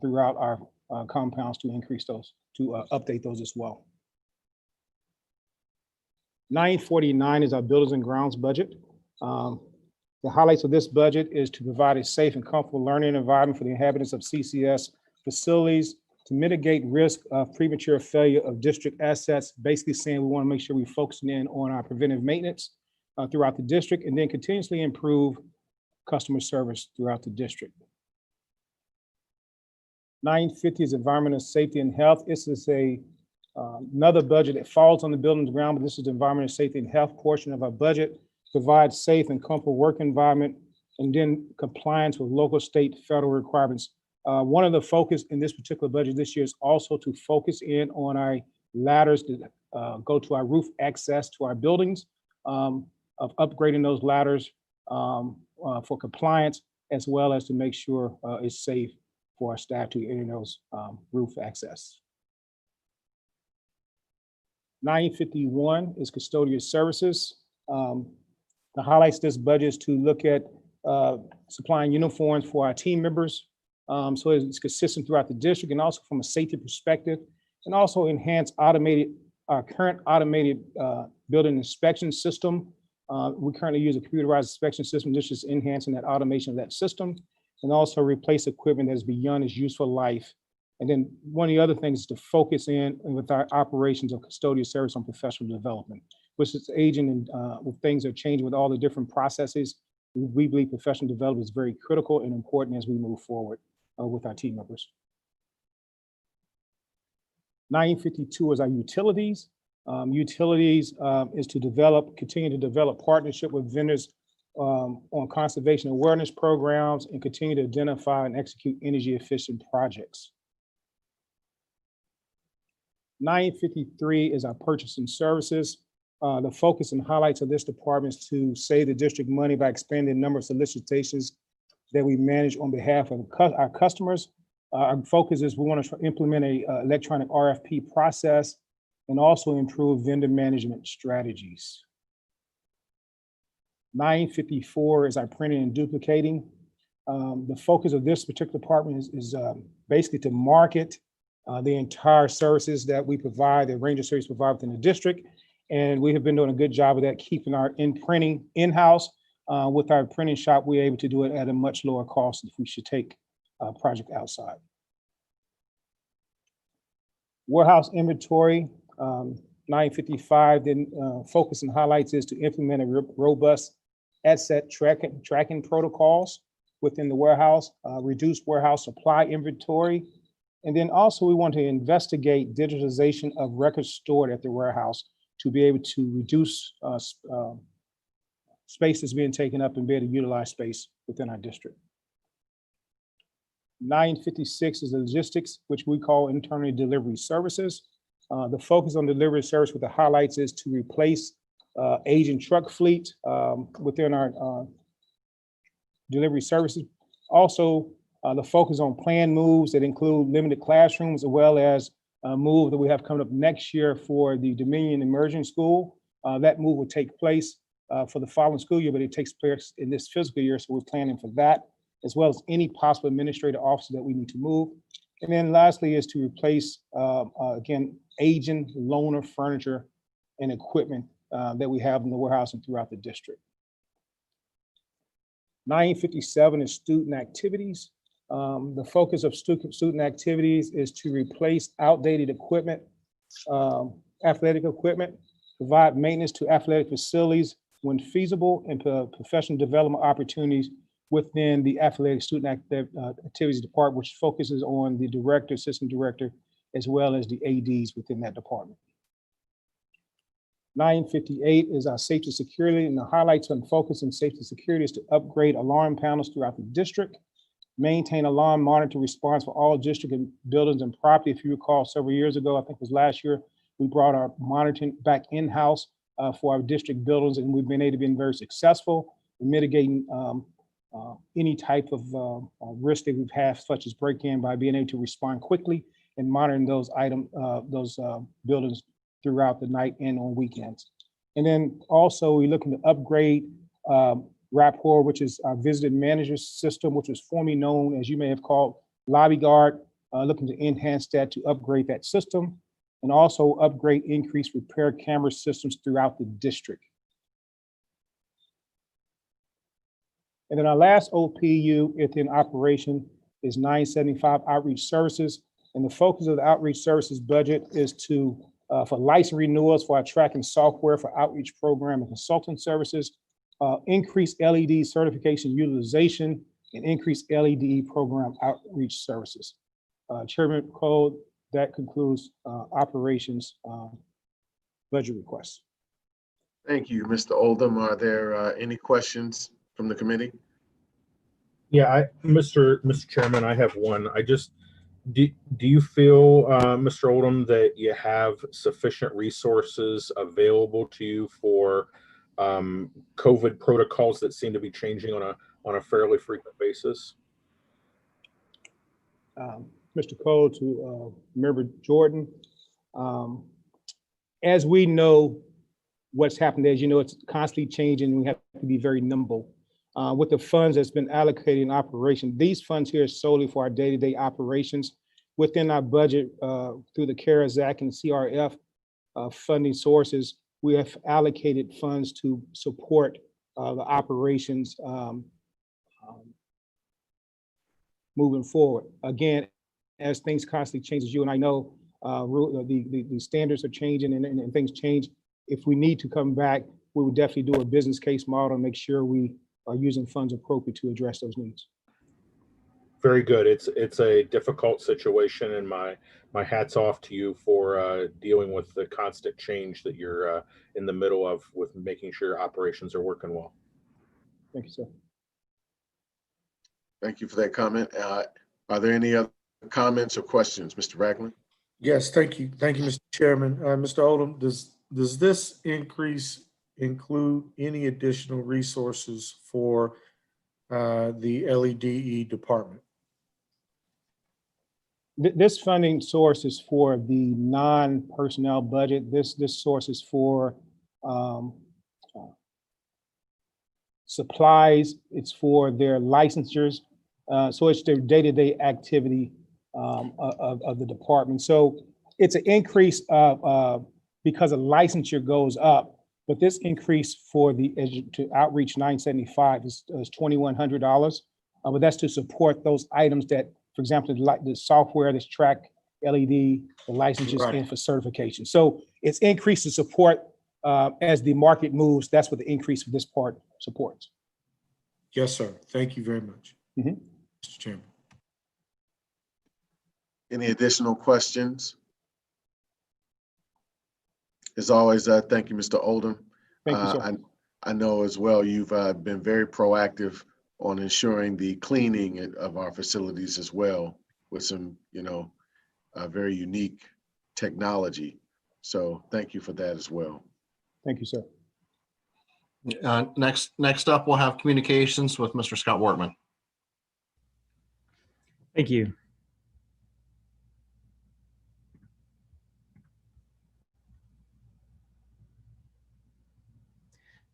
S13: throughout our compounds to increase those, to update those as well. 949 is our buildings and grounds budget. The highlights of this budget is to provide a safe and comfortable learning environment for the inhabitants of CCS facilities, to mitigate risk of premature failure of district assets, basically saying we want to make sure we're focusing in on our preventive maintenance throughout the district, and then continuously improve customer service throughout the district. 950 is environmental safety and health. This is another budget that falls on the buildings and ground, but this is the environmental safety and health portion of our budget. Provide safe and comfortable work environment, and then compliance with local, state, federal requirements. One of the focus in this particular budget this year is also to focus in on our ladders that go to our roof access to our buildings, of upgrading those ladders for compliance, as well as to make sure it's safe for our staff to enter those roof access. 951 is custodial services. The highlights of this budget is to look at supplying uniforms for our team members, so it's consistent throughout the district, and also from a safety perspective, and also enhance our current automated building inspection system. We currently use a computerized inspection system. This is enhancing that automation of that system, and also replace equipment that's beyond its useful life. And then one of the other things is to focus in with our operations of custodial service on professional development, which is aging and with things are changing with all the different processes. We believe professional development is very critical and important as we move forward with our team members. 952 is our utilities. Utilities is to continue to develop partnership with vendors on conservation awareness programs, and continue to identify and execute energy efficient projects. 953 is our purchasing services. The focus and highlights of this department is to save the district money by expanding the number of solicitations that we manage on behalf of our customers. Our focus is we want to implement a electronic RFP process and also improve vendor management strategies. 954 is our printing and duplicating. The focus of this particular department is basically to market the entire services that we provide, the range of services provided within the district. And we have been doing a good job of that, keeping our printing in-house. With our printing shop, we're able to do it at a much lower cost if we should take a project outside. Warehouse inventory, 955, then focus and highlights is to implement a robust asset tracking protocols within the warehouse, reduce warehouse supply inventory. And then also we want to investigate digitalization of records stored at the warehouse to be able to reduce space that's being taken up and be able to utilize space within our district. 956 is logistics, which we call internally delivery services. The focus on delivery service with the highlights is to replace aging truck fleet within our delivery services. Also, the focus on planned moves that include limited classrooms, as well as a move that we have coming up next year for the Dominion Immersion School. That move will take place for the following school year, but it takes place in this fiscal year, so we're planning for that, as well as any possible administrative offices that we need to move. And then lastly is to replace, again, aging loaner furniture and equipment that we have in the warehouse and throughout the district. 957 is student activities. The focus of student activities is to replace outdated equipment, athletic equipment, provide maintenance to athletic facilities when feasible, and professional development opportunities within the athletic student activities department, which focuses on the director, assistant director, as well as the ADs within that department. 958 is our safety security, and the highlights on focus on safety security is to upgrade alarm panels throughout the district, maintain alarm monitor response for all district and buildings and property. If you recall, several years ago, I think it was last year, we brought our monitoring back in-house for our district buildings, and we've been able to be very successful in mitigating any type of risk that we've had, such as break-in, by being able to respond quickly and monitoring those buildings throughout the night and on weekends. And then also we're looking to upgrade Rapport, which is our visitor manager system, which was formerly known as, you may have called, Lobby Guard, looking to enhance that, to upgrade that system, and also upgrade, increase repair camera systems throughout the district. And then our last OPU within operation is 975 outreach services. And the focus of the outreach services budget is to for license renewals for our tracking software for outreach program and consultant services, increase LED certification utilization, and increase LED program outreach services. Chairman Cole, that concludes operations budget requests.
S1: Thank you, Mr. Oldham. Are there any questions from the committee?
S14: Yeah, Mr. Chairman, I have one. Do you feel, Mr. Oldham, that you have sufficient resources available to you for COVID protocols that seem to be changing on a fairly frequent basis?
S13: Mr. Cole, to Member Jordan, as we know what's happened, as you know, it's constantly changing, and we have to be very nimble. With the funds that's been allocated in operation, these funds here are solely for our day-to-day operations. Within our budget, through the CARES Act and CRF funding sources, we have allocated funds to support the operations moving forward. Again, as things constantly change, as you and I know, the standards are changing and things change. If we need to come back, we would definitely do a business case model and make sure we are using funds appropriate to address those needs.
S14: Very good. It's a difficult situation, and my hat's off to you for dealing with the constant change that you're in the middle of, with making sure operations are working well.
S13: Thank you, sir.
S1: Thank you for that comment. Are there any other comments or questions, Mr. Ragland?
S3: Yes, thank you. Thank you, Mr. Chairman. Mr. Oldham, does this increase include any additional resources for the LEDE department?
S13: This funding source is for the non-personnel budget. This source is for supplies. It's for their licensures. So it's their day-to-day activity of the department. So it's an increase because of licensure goes up, but this increase for to outreach 975 is $2,100. But that's to support those items that, for example, the software that's track LED, the licenses, right, and for certification. So it's increased to support as the market moves. That's what the increase for this part supports.
S3: Yes, sir. Thank you very much, Mr. Chairman.
S1: Any additional questions? As always, thank you, Mr. Oldham.
S13: Thank you, sir.
S1: I know as well you've been very proactive on ensuring the cleaning of our facilities as well, with some, very unique technology. So thank you for that as well.
S13: Thank you, sir.
S5: Next up, we'll have communications with Mr. Scott Wortman.
S15: Thank you.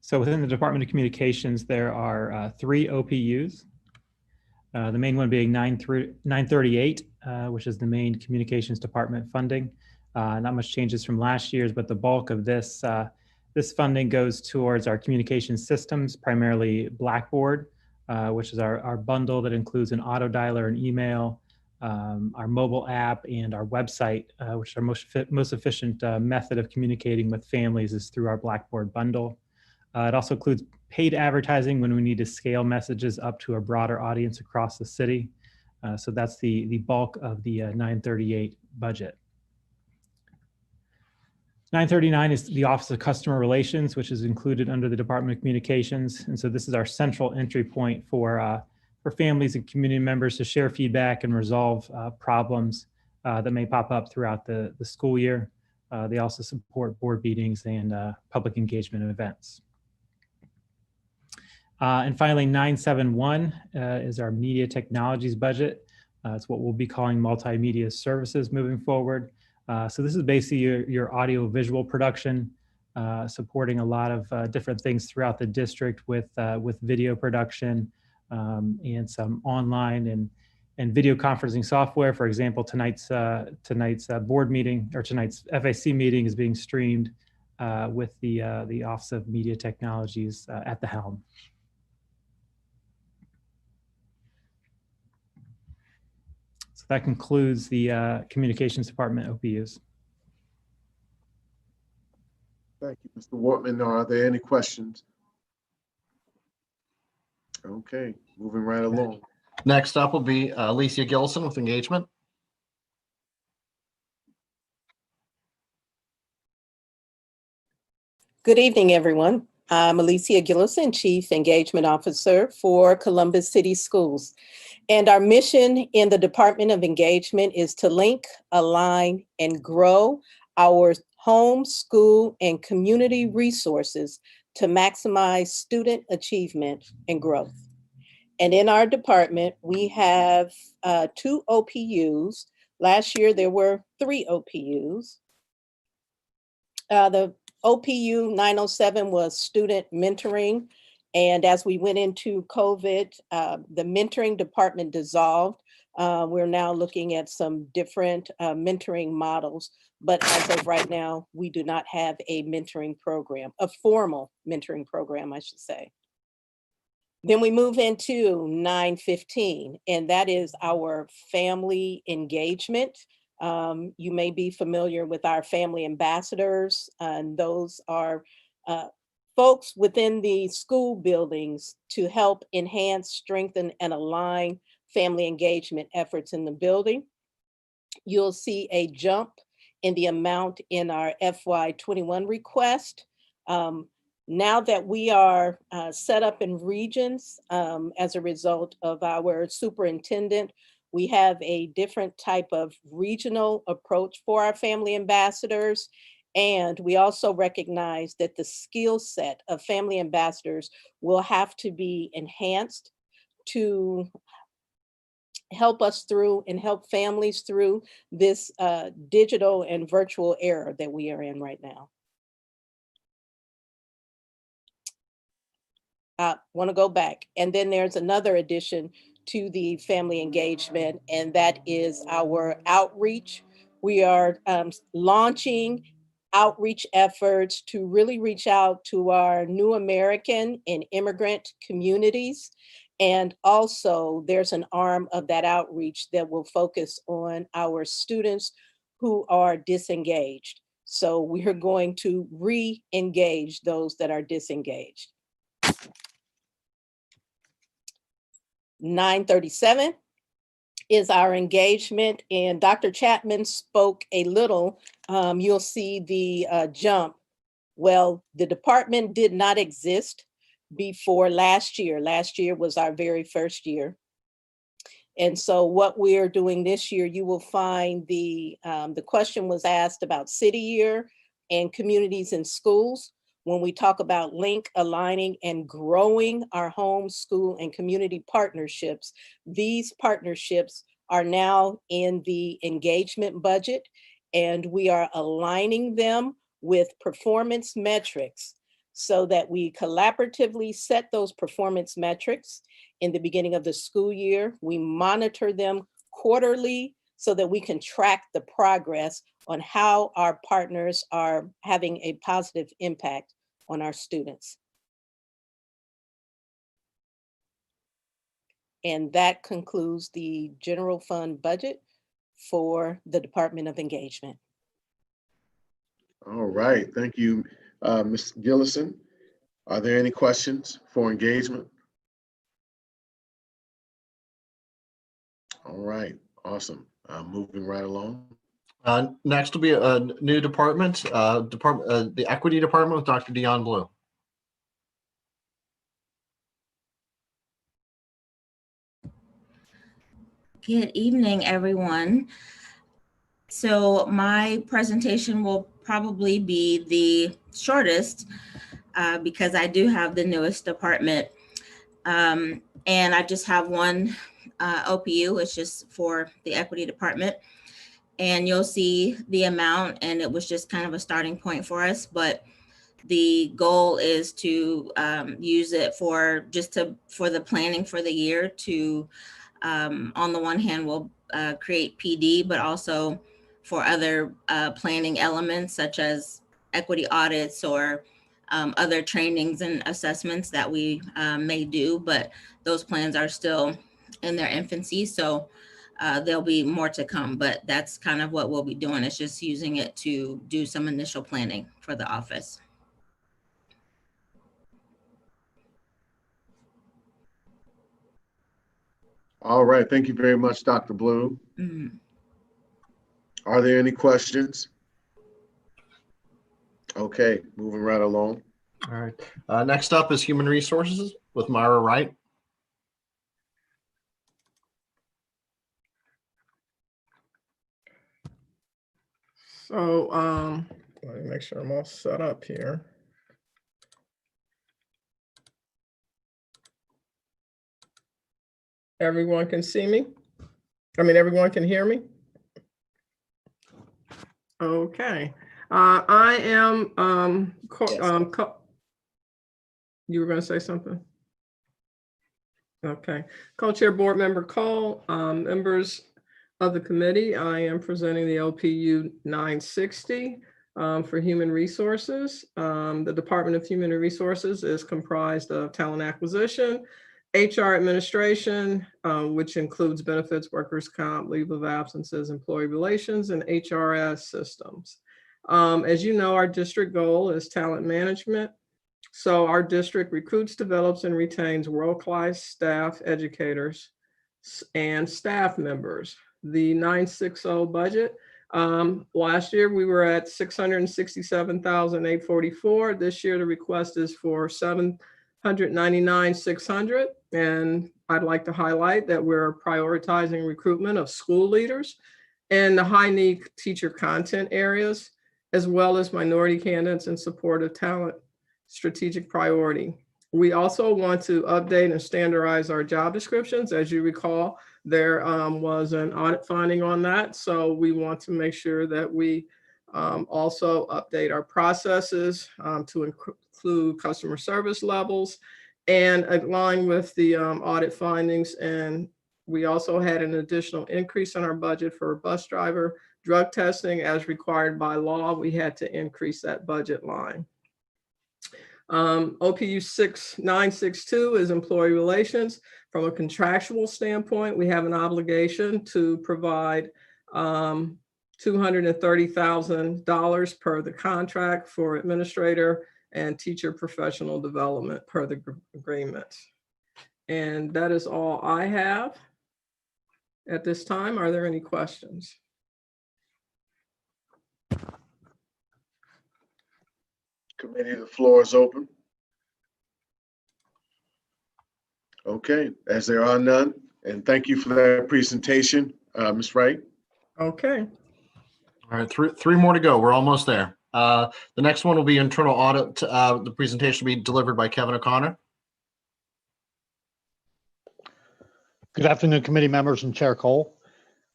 S15: So within the Department of Communications, there are 3 OPUs. The main one being 938, which is the main communications department funding. Not much changes from last year's, but the bulk of this this funding goes towards our communication systems, primarily Blackboard, which is our bundle that includes an auto dialer and email, our mobile app, and our website, which is our most efficient method of communicating with families is through our Blackboard bundle. It also includes paid advertising when we need to scale messages up to a broader audience across the city. So that's the bulk of the 938 budget. 939 is the Office of Customer Relations, which is included under the Department of Communications. And so this is our central entry point for families and community members to share feedback and resolve problems that may pop up throughout the school year. They also support board meetings and public engagement events. And finally, 971 is our media technologies budget. It's what we'll be calling multimedia services moving forward. So this is basically your audio visual production, supporting a lot of different things throughout the district with video production and some online and video conferencing software. For example, tonight's board meeting or tonight's FAC meeting is being streamed with the Office of Media Technologies at the helm. So that concludes the Communications Department OPUs.
S1: Thank you, Mr. Wortman. Are there any questions? Okay, moving right along.
S5: Next up will be Alicia Gilson with engagement.
S16: Good evening, everyone. I'm Alicia Gillison, Chief Engagement Officer for Columbus City Schools. And our mission in the Department of Engagement is to link, align, and grow our home, school, and community resources to maximize student achievement and growth. And in our department, we have 2 OPUs. Last year, there were 3 OPUs. The OPU 907 was student mentoring. And as we went into COVID, the mentoring department dissolved. We're now looking at some different mentoring models. But as of right now, we do not have a mentoring program, a formal mentoring program, I should say. Then we move into 915, and that is our family engagement. You may be familiar with our family ambassadors, and those are folks within the school buildings to help enhance, strengthen, and align family engagement efforts in the building. You'll see a jump in the amount in our FY21 request. Now that we are set up in regions as a result of our superintendent, we have a different type of regional approach for our family ambassadors. And we also recognize that the skill set of family ambassadors will have to be enhanced to help us through and help families through this digital and virtual era that we are in right now. I want to go back. And then there's another addition to the family engagement, and that is our outreach. We are launching outreach efforts to really reach out to our new American and immigrant communities. And also there's an arm of that outreach that will focus on our students who are disengaged. So we are going to re-engage those that are disengaged. 937 is our engagement, and Dr. Chapman spoke a little. You'll see the jump. Well, the department did not exist before last year. Last year was our very first year. And so what we're doing this year, you will find the question was asked about city year and communities and schools. When we talk about link, aligning, and growing our home, school, and community partnerships, these partnerships are now in the engagement budget, and we are aligning them with performance metrics so that we collaboratively set those performance metrics, in the beginning of the school year. We monitor them quarterly so that we can track the progress on how our partners are having a positive impact on our students. And that concludes the general fund budget for the Department of Engagement.
S1: All right, thank you, Ms. Gillison. Are there any questions for engagement? All right, awesome. Moving right along.
S5: Next will be a new department, the Equity Department with Dr. Dion Blue.
S17: Good evening, everyone. So my presentation will probably be the shortest because I do have the newest department. And I just have one OPU, it's just for the Equity Department. And you'll see the amount, and it was just kind of a starting point for us, but the goal is to use it for the planning for the year to, on the one hand, we'll create PD, but also for other planning elements such as equity audits or other trainings and assessments that we may do, but those plans are still in their infancy. So there'll be more to come, but that's kind of what we'll be doing. It's just using it to do some initial planning for the office.
S1: All right, thank you very much, Dr. Blue.
S17: Mm-hmm.
S1: Are there any questions? Okay, moving right along.
S5: All right. Next up is Human Resources with Myra Wright.
S18: So let me make sure I'm all set up here. Everyone can see me? I mean, everyone can hear me? Okay. I am, you were going to say something? Okay. Co-chair board member Cole, members of the committee, I am presenting the LPU 960 for Human Resources. The Department of Human Resources is comprised of talent acquisition, HR administration, which includes benefits, workers' comp, leave of absences, employee relations, and HRS systems. As you know, our district goal is talent management. So our district recruits, develops, and retains world-class staff, educators, and staff members. The 960 budget, last year we were at $667,844. This year the request is for $799,600. And I'd like to highlight that we're prioritizing recruitment of school leaders and the high need teacher content areas, as well as minority candidates in support of talent strategic priority. We also want to update and standardize our job descriptions. As you recall, there was an audit finding on that. So we want to make sure that we also update our processes to include customer service levels and align with the audit findings. And we also had an additional increase in our budget for bus driver drug testing as required by law. We had to increase that budget line. OPU 962 is employee relations. From a contractual standpoint, we have an obligation to provide $230,000 per the contract for administrator and teacher professional development per the agreement. And that is all I have at this time. Are there any questions?
S1: Committee, the floor is open. Okay, as there are none, and thank you for that presentation, Ms. Wright.
S18: Okay.
S5: All right, three more to go. We're almost there. The next one will be internal audit. The presentation will be delivered by Kevin O'Connor.
S19: Good afternoon, committee members and Chair Cole.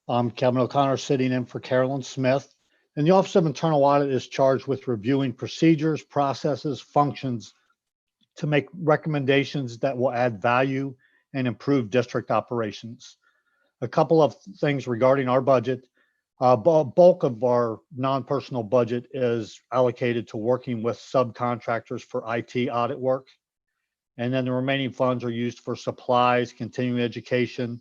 S19: I'm Kevin O'Connor, sitting in for Carolyn Smith. And the Office of Internal Audit is charged with reviewing procedures, processes, functions to make recommendations that will add value and improve district operations. A couple of things regarding our budget. Bulk of our non-personal budget is allocated to working with subcontractors for IT audit work. And then the remaining funds are used for supplies, continuing education,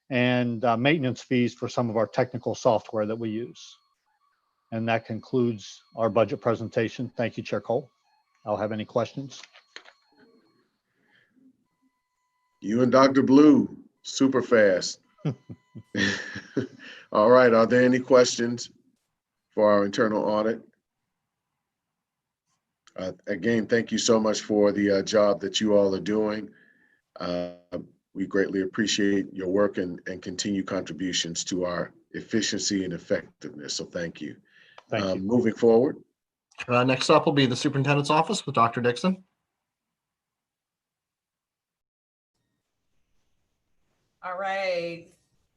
S19: and maintenance fees for some of our technical software that we use. And that concludes our budget presentation. Thank you, Chair Cole. I'll have any questions.
S1: You and Dr. Blue, super fast. All right, are there any questions for our internal audit? Again, thank you so much for the job that you all are doing. We greatly appreciate your work and continued contributions to our efficiency and effectiveness. So thank you.
S19: Thank you.
S1: Moving forward.
S5: Next up will be the superintendent's office with Dr. Dixon.
S20: All right.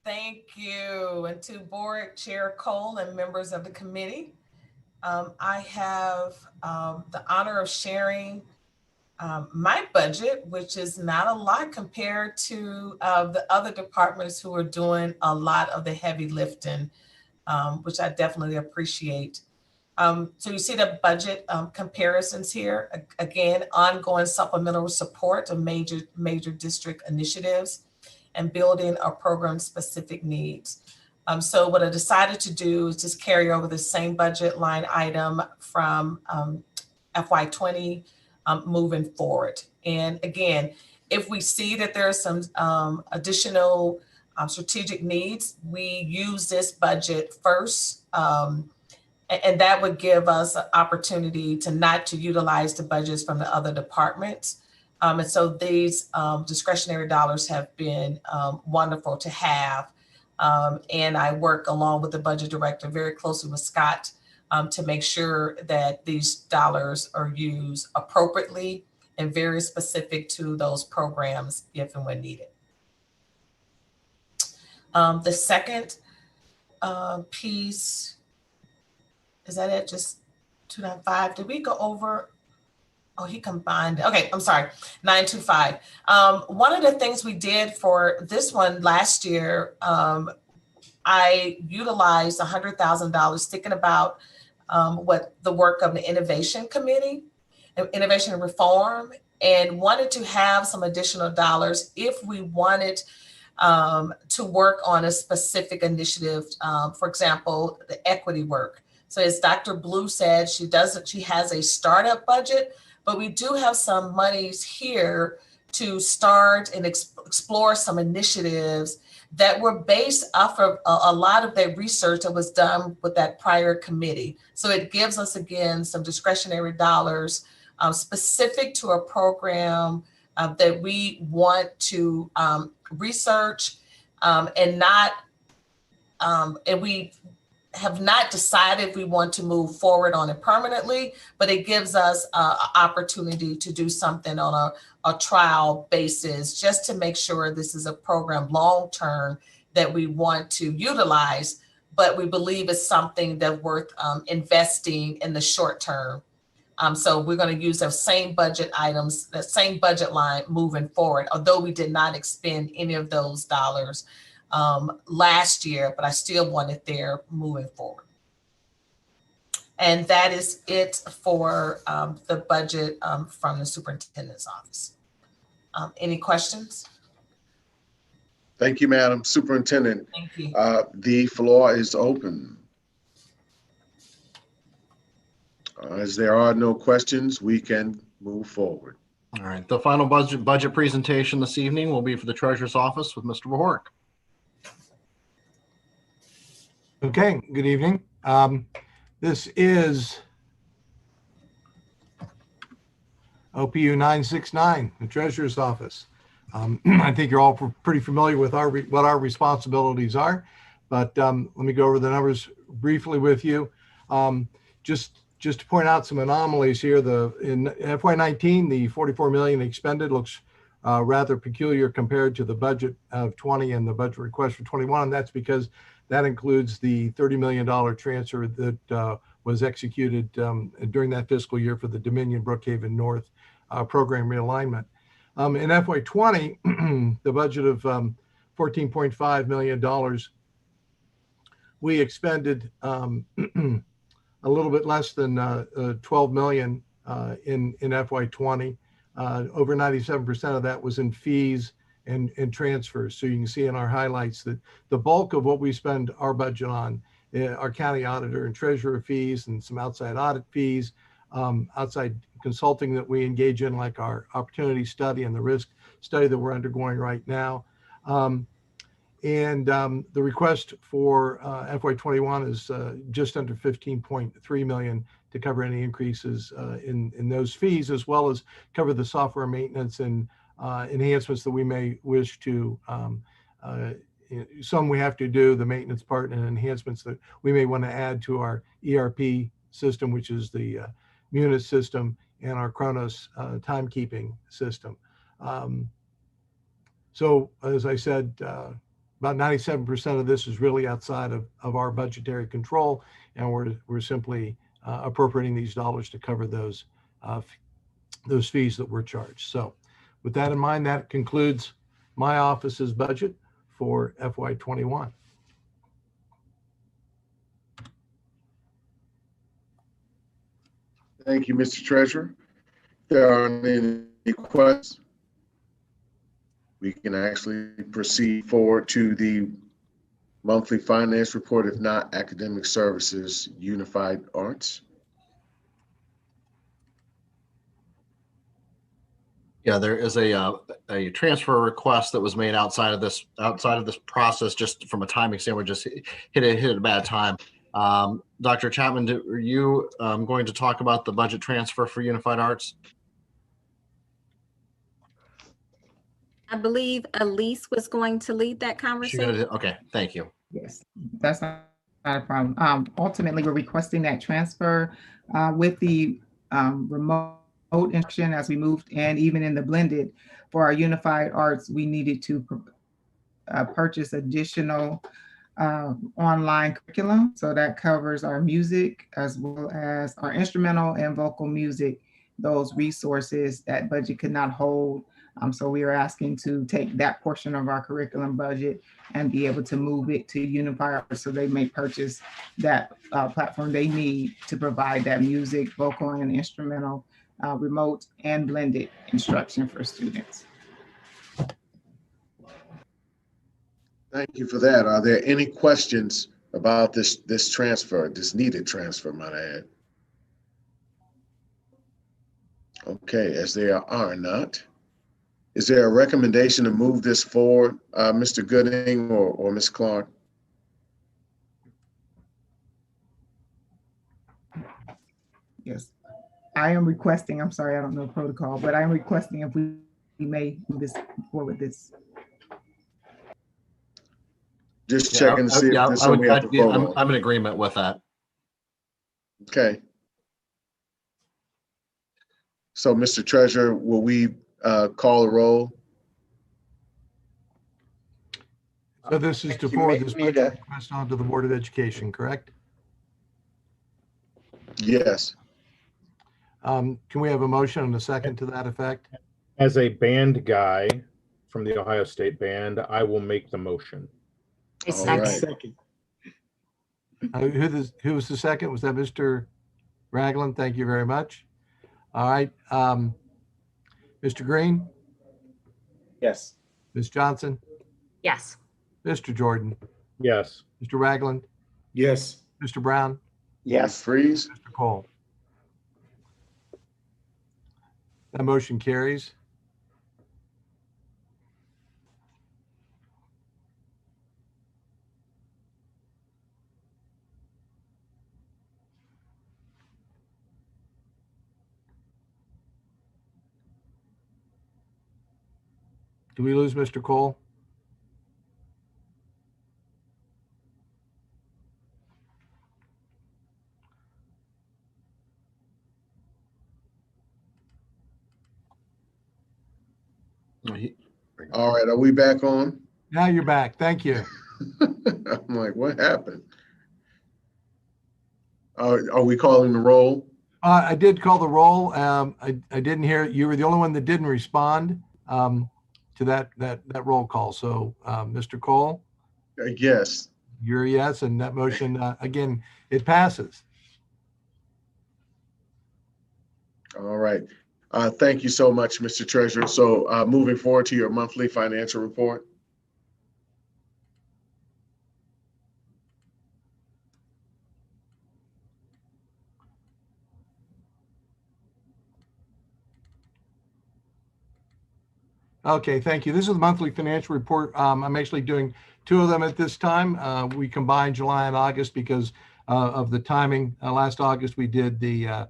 S20: Thank you. And to Board Chair Cole and members of the committee, I have the honor of sharing my budget, which is not a lot compared to the other departments who are doing a lot of the heavy lifting, which I definitely appreciate. So you see the budget comparisons here. Again, ongoing supplemental support to major district initiatives and building our program-specific needs. So what I decided to do is just carry over the same budget line item from FY20 moving forward. And again, if we see that there are some additional strategic needs, we use this budget first. And that would give us an opportunity to utilize the budgets from the other departments. And so these discretionary dollars have been wonderful to have. And I work along with the budget director very closely with Scott to make sure that these dollars are used appropriately and very specific to those programs if and when needed. The second piece, is that it? Just 295. Did we go over? Oh, he combined. Okay, I'm sorry. 925. One of the things we did for this one last year, I utilized $100,000 thinking about what the work of the Innovation Committee, Innovation and Reform, and wanted to have some additional dollars if we wanted to work on a specific initiative, for example, the equity work. So as Dr. Blue said, she has a startup budget, but we do have some monies here to start and explore some initiatives that were based off of a lot of the research that was done with that prior committee. So it gives us, again, some discretionary dollars specific to a program that we want to research and we have not decided if we want to move forward on it permanently, but it gives us an opportunity to do something on a trial basis just to make sure this is a program long-term that we want to utilize, but we believe it's something that's worth investing in the short term. So we're going to use those same budget items, that same budget line moving forward, although we did not expend any of those dollars last year, but I still want it there moving forward. And that is it for the budget from the superintendent's office. Any questions?
S1: Thank you, Madam Superintendent.
S20: Thank you.
S1: The floor is open. As there are no questions, we can move forward.
S5: All right, the final budget presentation this evening will be for the Treasurer's Office with Mr. Wahork.
S2: Okay, good evening. This is OPU 969, the Treasurer's Office. I think you're all pretty familiar with what our responsibilities are, but let me go over the numbers briefly with you. Just to point out some anomalies here, in FY19, the $44 million expended looks rather peculiar compared to the budget of 20 and the budget request for 21. And that's because that includes the $30 million transfer that was executed during that fiscal year for the Dominion Brookhaven North program realignment. In FY20, the budget of $14.5 million, we expended a little bit less than 12 million in FY20. Over 97% of that was in fees and transfers. So you can see in our highlights that the bulk of what we spend our budget on, our county auditor and treasurer fees and some outside audit fees, outside consulting that we engage in, like our opportunity study and the risk study that we're undergoing right now. The request for FY21 is just under 15.3 million to cover any increases in those fees, as well as cover the software maintenance and enhancements that we may wish to. Some we have to do, the maintenance part, and enhancements that we may want to add to our ERP system, which is the Munis system, and our Kronos timekeeping system. So as I said, about 97% of this is really outside of our budgetary control, and we're simply appropriating these dollars to cover those fees that we're charged. So with that in mind, that concludes my office's budget for FY21.
S1: Thank you, Mr. Treasurer. If there aren't any questions, we can actually proceed forward to the monthly finance report, if not academic services, unified arts.
S5: Yeah, there is a transfer request that was made outside of this process, just from a timing standpoint, just hit a bad time. Dr. Chapman, are you going to talk about the budget transfer for Unified Arts?
S4: I believe Elise was going to lead that conversation.
S5: Okay, thank you.
S6: Yes, that's not a problem. Ultimately, we're requesting that transfer with the remote instruction as we moved, and even in the blended for our Unified Arts, we needed to purchase additional online curriculum. So that covers our music as well as our instrumental and vocal music, those resources that budget could not hold. So we are asking to take that portion of our curriculum budget and be able to move it to Unified Arts so they may purchase that platform they need to provide that music, vocal and instrumental, remote and blended instruction for students.
S1: Thank you for that. Are there any questions about this transfer, this needed transfer, might I add? Okay, as there are not, is there a recommendation to move this forward, Mr. Gooding or Ms. Clark?
S6: Yes, I am requesting, I'm sorry, I don't know protocol, but I am requesting if we may move this forward with this.
S1: Just checking to see if there's something we have to vote on.
S5: I'm in agreement with that.
S1: Okay. So, Mr. Treasurer, will we call a roll?
S2: So this is to forward this budget request on to the Board of Education, correct?
S1: Yes.
S2: Can we have a motion and a second to that effect?
S14: As a band guy from the Ohio State Band, I will make the motion.
S1: All right.
S3: Second.
S2: Who was the second? Was that Mr. Ragland? Thank you very much. All right. Mr. Green?
S21: Yes.
S2: Ms. Johnson?
S22: Yes.
S2: Mr. Jordan?
S14: Yes.
S2: Mr. Ragland?
S3: Yes.
S2: Mr. Brown?
S21: Yes.
S1: Freeze?
S2: Mr. Cole? That motion carries. Do we lose Mr. Cole?
S1: All right, are we back on?
S2: Now you're back. Thank you.
S1: I'm like, what happened? Are we calling the roll?
S2: I did call the roll. I didn't hear, you were the only one that didn't respond. to that roll call. So Mr. Cole?
S1: Yes.
S2: You're a yes, and that motion, again, it passes.
S1: All right. Thank you so much, Mr. Treasurer. So moving forward to your monthly financial report.
S2: Okay, thank you. This is the monthly financial report. I'm actually doing two of them at this time. We combined July and August because of the timing. Last August, we did the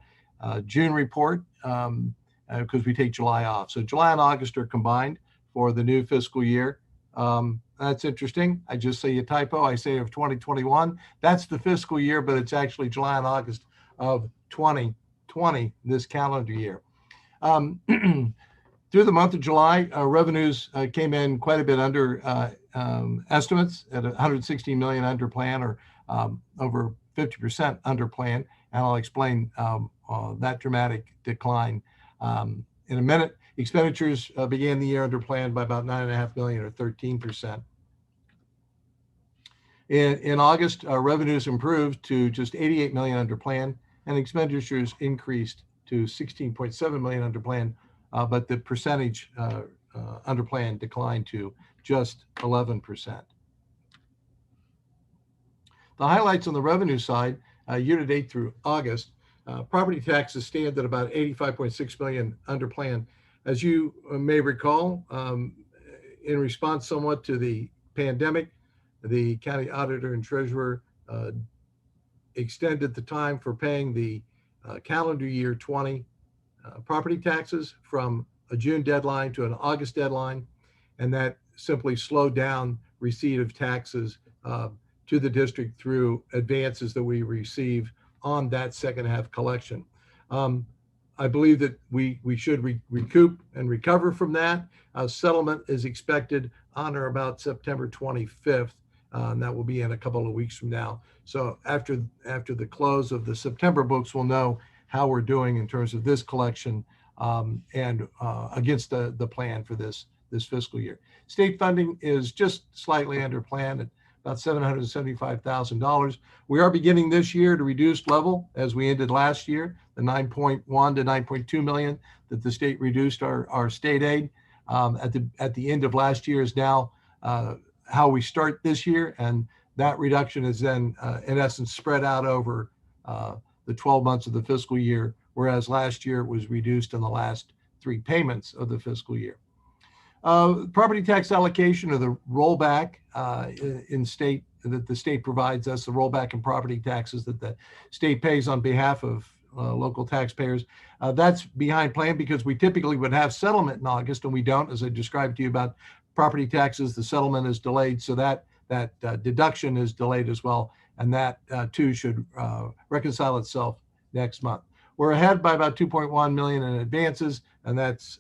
S2: June report because we take July off. So July and August are combined for the new fiscal year. That's interesting. I just say a typo. I say of 2021. That's the fiscal year, but it's actually July and August of 2020, this calendar year. Through the month of July, revenues came in quite a bit under estimates at 116 million under plan, or over 50% under plan. And I'll explain that dramatic decline in a minute. Expenditures began the year under plan by about 9.5 million, or 13%. In August, revenues improved to just 88 million under plan, and expenditures increased to 16.7 million under plan. But the percentage under plan declined to just 11%. The highlights on the revenue side, year to date through August, property taxes stand at about 85.6 million under plan. As you may recall, in response somewhat to the pandemic, the county auditor and treasurer extended the time for paying the calendar year 20 property taxes from a June deadline to an August deadline, and that simply slowed down receipt of taxes to the district through advances that we receive on that second half collection. I believe that we should recoup and recover from that. Settlement is expected on or about September 25th, and that will be in a couple of weeks from now. So after the close of the September books, we'll know how we're doing in terms of this collection and against the plan for this fiscal year. State funding is just slightly under plan at about $775,000. We are beginning this year at a reduced level as we ended last year, the 9.1 to 9.2 million that the state reduced our state aid at the end of last year is now how we start this year, and that reduction is then in essence spread out over the 12 months of the fiscal year, whereas last year it was reduced in the last 3 payments of the fiscal year. Property tax allocation, or the rollback in state that the state provides us, the rollback in property taxes that the state pays on behalf of local taxpayers, that's behind plan because we typically would have settlement in August, and we don't. As I described to you about property taxes, the settlement is delayed, so that deduction is delayed as well, and that too should reconcile itself next month. We're ahead by about 2.1 million in advances, and that's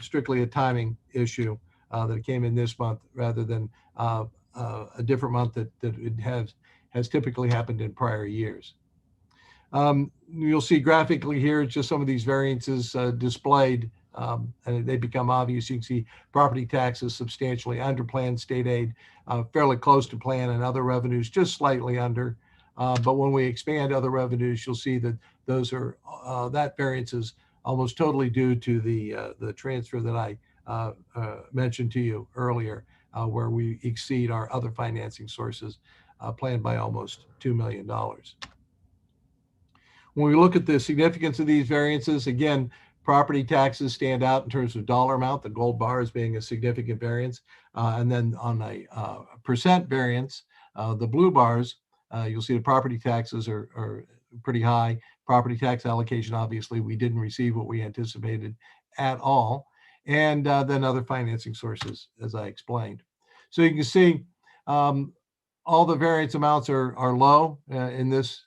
S2: strictly a timing issue that came in this month rather than a different month that it has typically happened in prior years. You'll see graphically here just some of these variances displayed, and they become obvious. You can see property taxes substantially under plan, state aid fairly close to plan, and other revenues just slightly under. But when we expand other revenues, you'll see that those are that variance is almost totally due to the transfer that I mentioned to you earlier, where we exceed our other financing sources planned by almost $2 million. When we look at the significance of these variances, again, property taxes stand out in terms of dollar amount, the gold bar as being a significant variance. And then on a percent variance, the blue bars, you'll see the property taxes are pretty high. Property tax allocation, obviously, we didn't receive what we anticipated at all. And then other financing sources, as I explained. So you can see all the variance amounts are low in this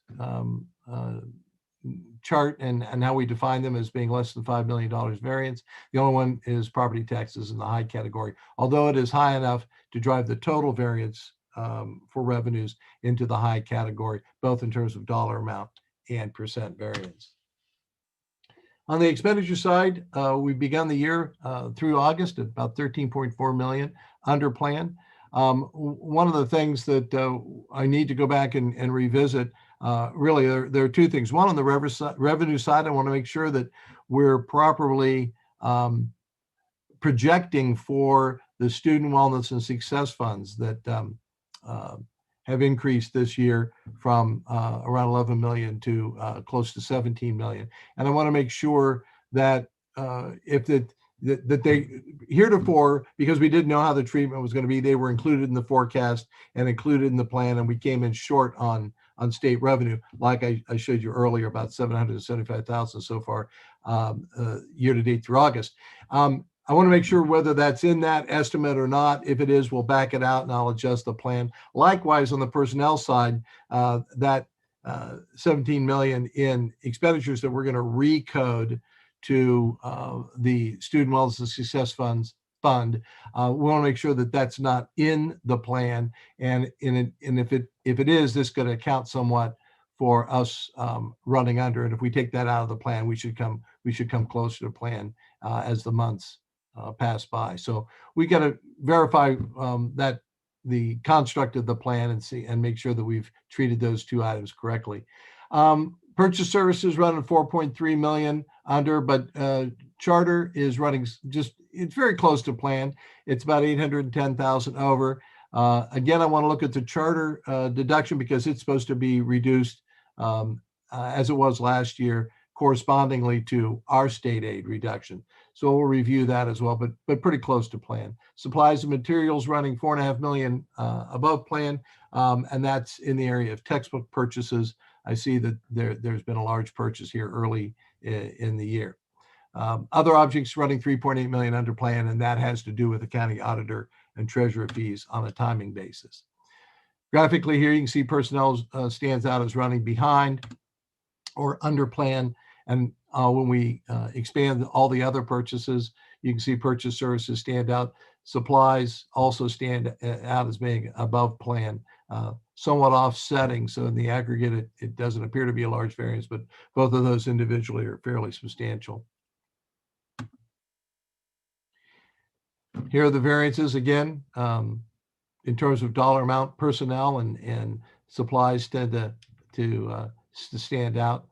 S2: chart, and how we define them as being less than $5 million variance. The only one is property taxes in the high category, although it is high enough to drive the total variance for revenues into the high category, both in terms of dollar amount and percent variance. On the expenditure side, we've begun the year through August at about 13.4 million under plan. One of the things that I need to go back and revisit, really, there are two things. One, on the revenue side, I want to make sure that we're properly projecting for the student wellness and success funds that have increased this year from around 11 million to close to 17 million. And I want to make sure that that they heretofore, because we didn't know how the treatment was going to be, they were included in the forecast and included in the plan, and we came in short on state revenue, like I showed you earlier, about 775,000 so far year to date through August. I want to make sure whether that's in that estimate or not. If it is, we'll back it out and I'll adjust the plan. Likewise, on the personnel side, that 17 million in expenditures that we're going to recode to the Student Wellness and Success Fund. We want to make sure that that's not in the plan, and if it is, this could account somewhat for us running under. And if we take that out of the plan, we should come closer to plan as the months pass by. So we got to verify that the construct of the plan and make sure that we've treated those two items correctly. Purchase services running 4.3 million under, but charter is running it's very close to plan. It's about 810,000 over. Again, I want to look at the charter deduction because it's supposed to be reduced as it was last year, correspondingly to our state aid reduction. So we'll review that as well, but pretty close to plan. Supplies and materials running 4.5 million above plan, and that's in the area of textbook purchases. I see that there's been a large purchase here early in the year. Other objects running 3.8 million under plan, and that has to do with the county auditor and treasurer fees on a timing basis. Graphically here, you can see personnel stands out as running behind or under plan. And when we expand all the other purchases, you can see purchase services stand out. Supplies also stand out as being above plan, somewhat offsetting. So in the aggregate, it doesn't appear to be a large variance, but both of those individually are fairly substantial. Here are the variances again. In terms of dollar amount, personnel and supplies tend to stand out,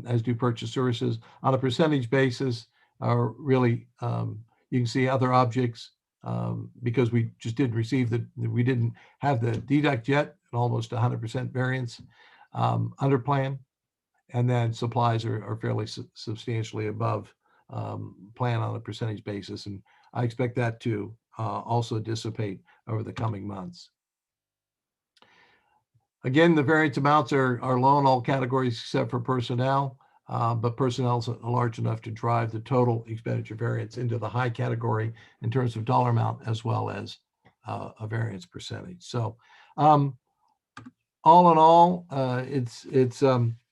S2: as do purchase services. On a percentage basis, really, you can see other objects because we just didn't receive we didn't have the deduct yet, at almost 100% variance under plan. And then supplies are fairly substantially above plan on a percentage basis. And I expect that to also dissipate over the coming months. Again, the variance amounts are low in all categories except for personnel, but personnel is large enough to drive the total expenditure variance into the high category in terms of dollar amount as well as a variance percentage. So all in all, it's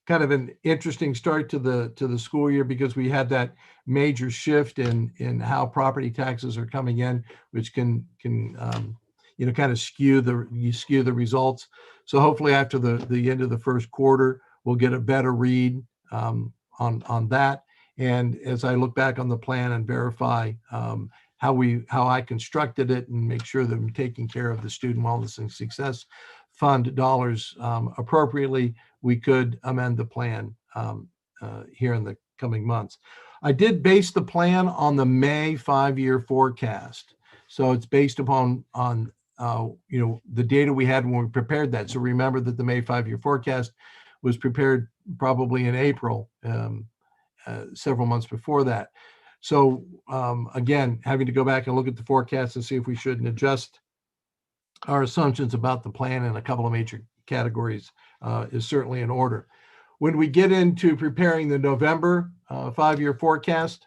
S2: kind of an interesting start to the school year because we had that major shift in how property taxes are coming in, which can kind of skew the results. So hopefully after the end of the first quarter, we'll get a better read on that. And as I look back on the plan and verify how I constructed it and make sure that I'm taking care of the Student Wellness and Success Fund dollars appropriately, we could amend the plan here in the coming months. I did base the plan on the May 5-year forecast. So it's based upon the data we had when we prepared that. So remember that the May 5-year forecast was prepared probably in April, several months before that. So again, having to go back and look at the forecast and see if we shouldn't adjust our assumptions about the plan in a couple of major categories is certainly in order. When we get into preparing the November 5-year forecast,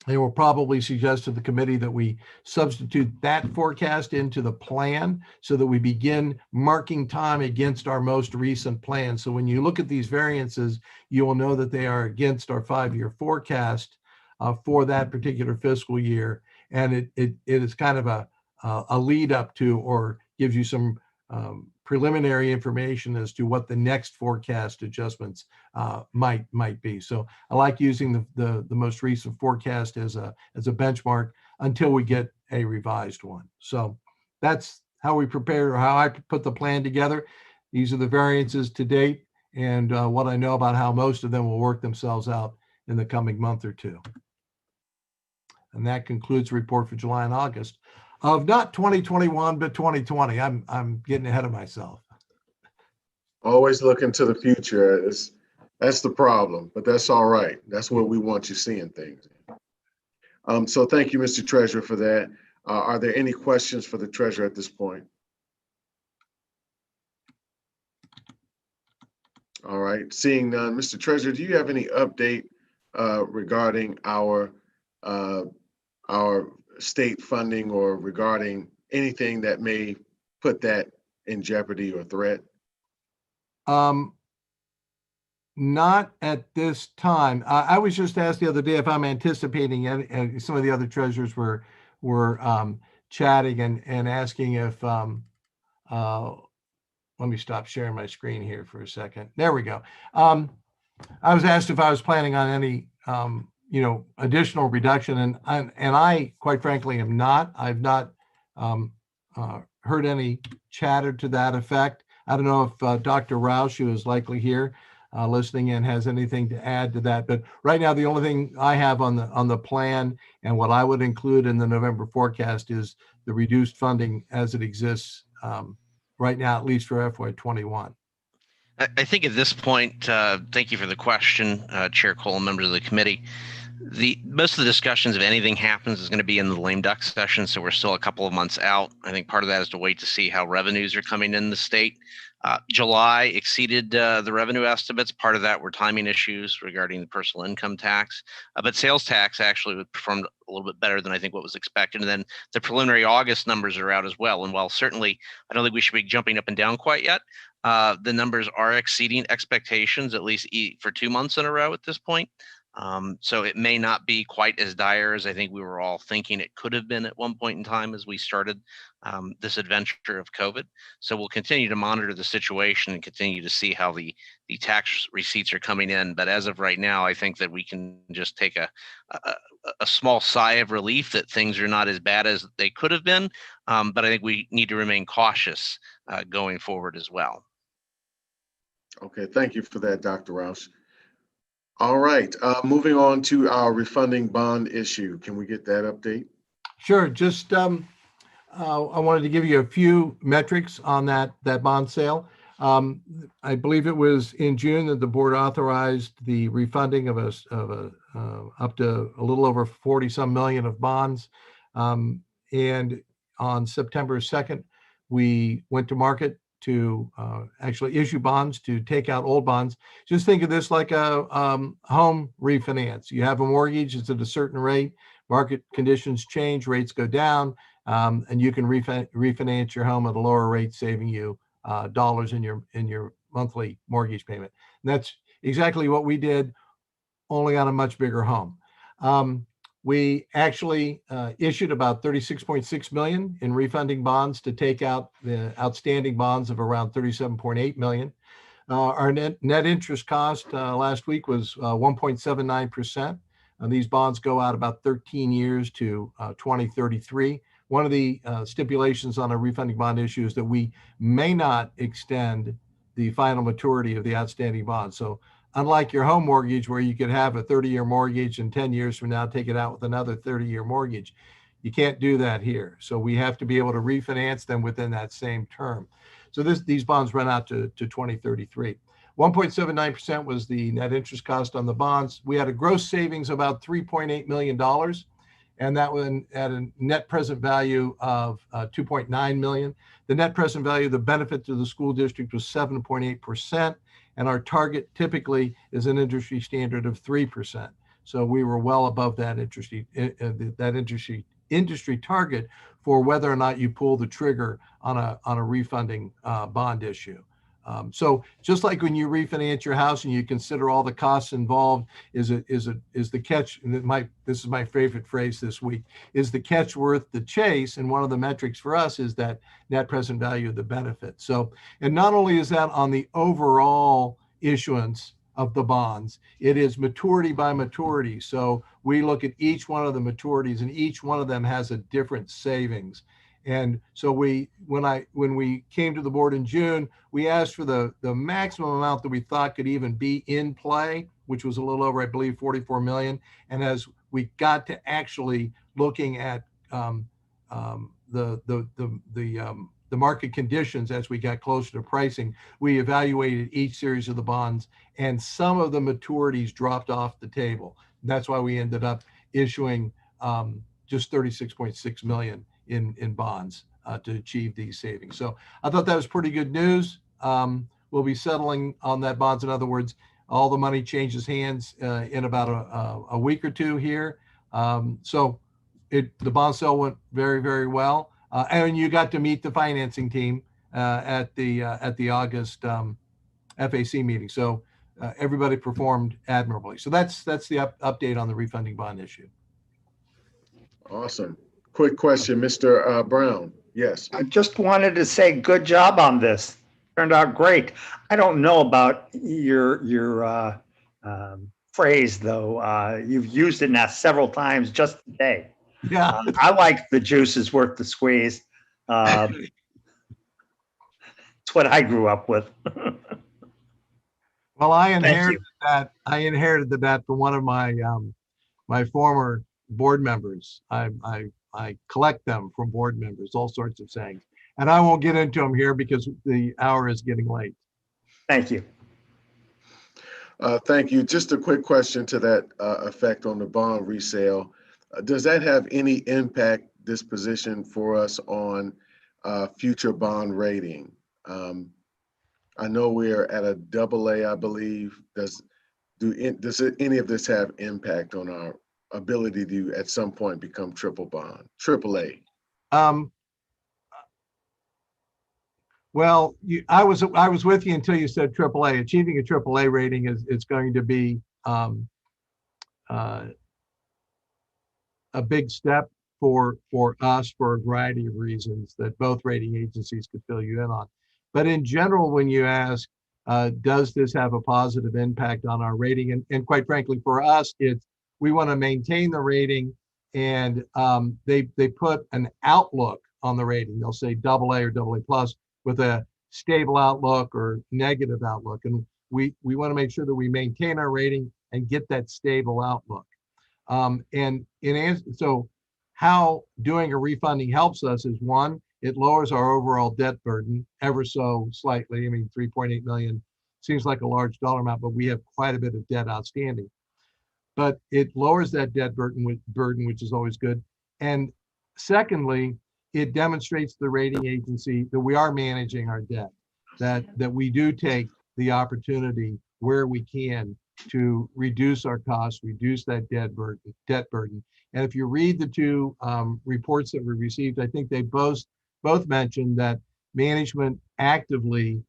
S2: they will probably suggest to the committee that we substitute that forecast into the plan so that we begin marking time against our most recent plan. So when you look at these variances, you will know that they are against our 5-year forecast for that particular fiscal year. And it is kind of a lead up to, or gives you some preliminary information as to what the next forecast adjustments might be. So I like using the most recent forecast as a benchmark until we get a revised one. So that's how we prepare, or how I put the plan together. These are the variances to date, and what I know about how most of them will work themselves out in the coming month or two. And that concludes the report for July and August of not 2021, but 2020. I'm getting ahead of myself.
S1: Always looking to the future. That's the problem, but that's all right. That's where we want you seeing things. So thank you, Mr. Treasurer, for that. Are there any questions for the Treasurer at this point? All right, seeing none. Mr. Treasurer, do you have any update regarding our state funding, or regarding anything that may put that in jeopardy or threat?
S2: Not at this time. I was just asked the other day if I'm anticipating, and some of the other treasurers were chatting and asking if, let me stop sharing my screen here for a second. There we go. I was asked if I was planning on any, additional reduction, and I, quite frankly, am not. I've not heard any chatter to that effect. I don't know if Dr. Roush, who is likely here listening in, has anything to add to that. But right now, the only thing I have on the plan, and what I would include in the November forecast, is the reduced funding as it exists right now, at least for FY21.
S12: I think at this point, thank you for the question, Chair Cole and members of the committee. Most of the discussions, if anything happens, is going to be in the lame duck session, so we're still a couple of months out. I think part of that is to wait to see how revenues are coming in the state. July exceeded the revenue estimates. Part of that were timing issues regarding the personal income tax, but sales tax actually performed a little bit better than I think what was expected. And then the preliminary August numbers are out as well. And while certainly I don't think we should be jumping up and down quite yet, the numbers are exceeding expectations, at least for 2 months in a row at this point. So it may not be quite as dire as I think we were all thinking it could have been at one point in time as we started this adventure of COVID. So we'll continue to monitor the situation and continue to see how the tax receipts are coming in. But as of right now, I think that we can just take a small sigh of relief that things are not as bad as they could have been. But I think we need to remain cautious going forward as well.
S1: Okay, thank you for that, Dr. Roush. All right, moving on to our refunding bond issue. Can we get that update?
S2: Sure. Just I wanted to give you a few metrics on that bond sale. I believe it was in June that the board authorized the refunding of up to a little over 40-some million of bonds. And on September 2nd, we went to market to actually issue bonds to take out old bonds. Just think of this like a home refinance. You have a mortgage, it's at a certain rate, market conditions change, rates go down, and you can refinance your home at a lower rate, saving you dollars in your monthly mortgage payment. And that's exactly what we did, only on a much bigger home. We actually issued about 36.6 million in refunding bonds to take out the outstanding bonds of around 37.8 million. Our net interest cost last week was 1.79%. These bonds go out about 13 years to 2033. One of the stipulations on a refunding bond issue is that we may not extend the final maturity of the outstanding bonds. So unlike your home mortgage, where you could have a 30-year mortgage and 10 years from now take it out with another 30-year mortgage, you can't do that here. So we have to be able to refinance them within that same term. So these bonds run out to 2033. 1.79% was the net interest cost on the bonds. We had a gross savings of about $3.8 million, and that was at a net present value of 2.9 million. The net present value of the benefit to the school district was 7.8%. And our target typically is an industry standard of 3%. So we were well above that industry target for whether or not you pull the trigger on a refunding bond issue. So just like when you refinance your house and you consider all the costs involved, is the catch, and this is my favorite phrase this week, is the catch worth the chase? And one of the metrics for us is that net present value of the benefit. So, and not only is that on the overall issuance of the bonds, it is maturity by maturity. So we look at each one of the maturities, and each one of them has a different savings. And so when we came to the board in June, we asked for the maximum amount that we thought could even be in play, which was a little over, I believe, 44 million. And as we got to actually looking at the market conditions as we got closer to pricing, we evaluated each series of the bonds, and some of the maturities dropped off the table. That's why we ended up issuing just 36.6 million in bonds to achieve these savings. So I thought that was pretty good news. We'll be settling on that bonds. In other words, all the money changes hands in about a week or two here. So the bond sale went very, very well. And you got to meet the financing team at the August FAC meeting. So everybody performed admirably. So that's the update on the refunding bond issue.
S1: Awesome. Quick question, Mr. Brown. Yes.
S21: I just wanted to say good job on this. Turned out great. I don't know about your phrase though. You've used it now several times just today.
S2: Yeah.
S21: I like the juice is worth the squeeze. It's what I grew up with.
S2: Well, I inherited that. I inherited that from one of my my former board members. I collect them from board members, all sorts of sayings. And I won't get into them here because the hour is getting late.
S21: Thank you.
S1: Thank you. Just a quick question to that effect on the bond resale. Does that have any impact, this position for us, on future bond rating? I know we're at a AA, I believe. Does any of this have impact on our ability to at some point become AAA?
S2: Well, I was with you until you said AAA. Achieving a AAA rating is going to be a big step for us for a variety of reasons that both rating agencies could fill you in on. But in general, when you ask, does this have a positive impact on our rating? And quite frankly, for us, we want to maintain the rating, and they put an outlook on the rating. They'll say AA or AA plus with a stable outlook or negative outlook. And we want to make sure that we maintain our rating and get that stable outlook. So how doing a refunding helps us is, one, it lowers our overall debt burden ever so slightly. I mean, 3.8 million seems like a large dollar amount, but we have quite a bit of debt outstanding. But it lowers that debt burden, which is always good. And secondly, it demonstrates to the rating agency that we are managing our debt, that we do take the opportunity where we can to reduce our costs, reduce that debt burden. And if you read the two reports that we received, I think they both mentioned that management actively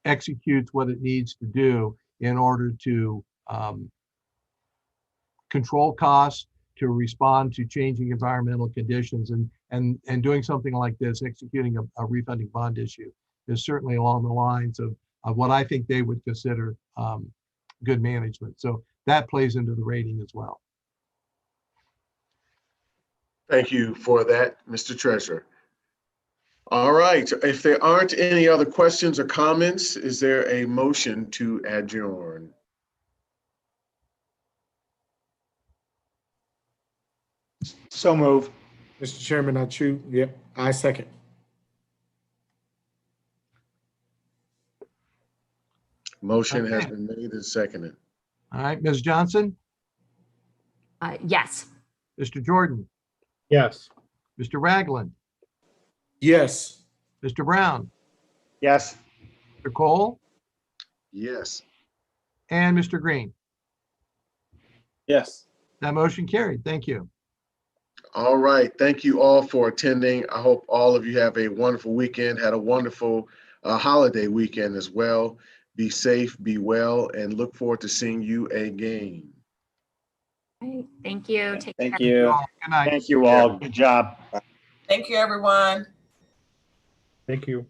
S2: executes what it needs to do in order to control costs, to respond to changing environmental conditions, and doing something like this, executing a refunding bond issue, is certainly along the lines of what I think they would consider good management. So that plays into the rating as well.
S1: Thank you for that, Mr. Treasurer. All right, if there aren't any other questions or comments, is there a motion to adjourn?
S21: So move.
S3: Mr. Chairman, I second.
S1: Motion has been made and seconded.
S2: All right, Ms. Johnson?
S7: Yes.
S2: Mr. Jordan?
S14: Yes.
S2: Mr. Ragland?
S3: Yes.
S2: Mr. Brown?
S21: Yes.
S2: Mr. Cole?
S1: Yes.
S2: And Mr. Green?
S21: Yes.
S2: That motion carried. Thank you.
S1: All right. Thank you all for attending. I hope all of you have a wonderful weekend, had a wonderful holiday weekend as well. Be safe, be well, and look forward to seeing you again.
S7: Thank you.
S21: Thank you.
S2: Good night.
S21: Thank you all. Good job.
S20: Thank you, everyone.
S14: Thank you.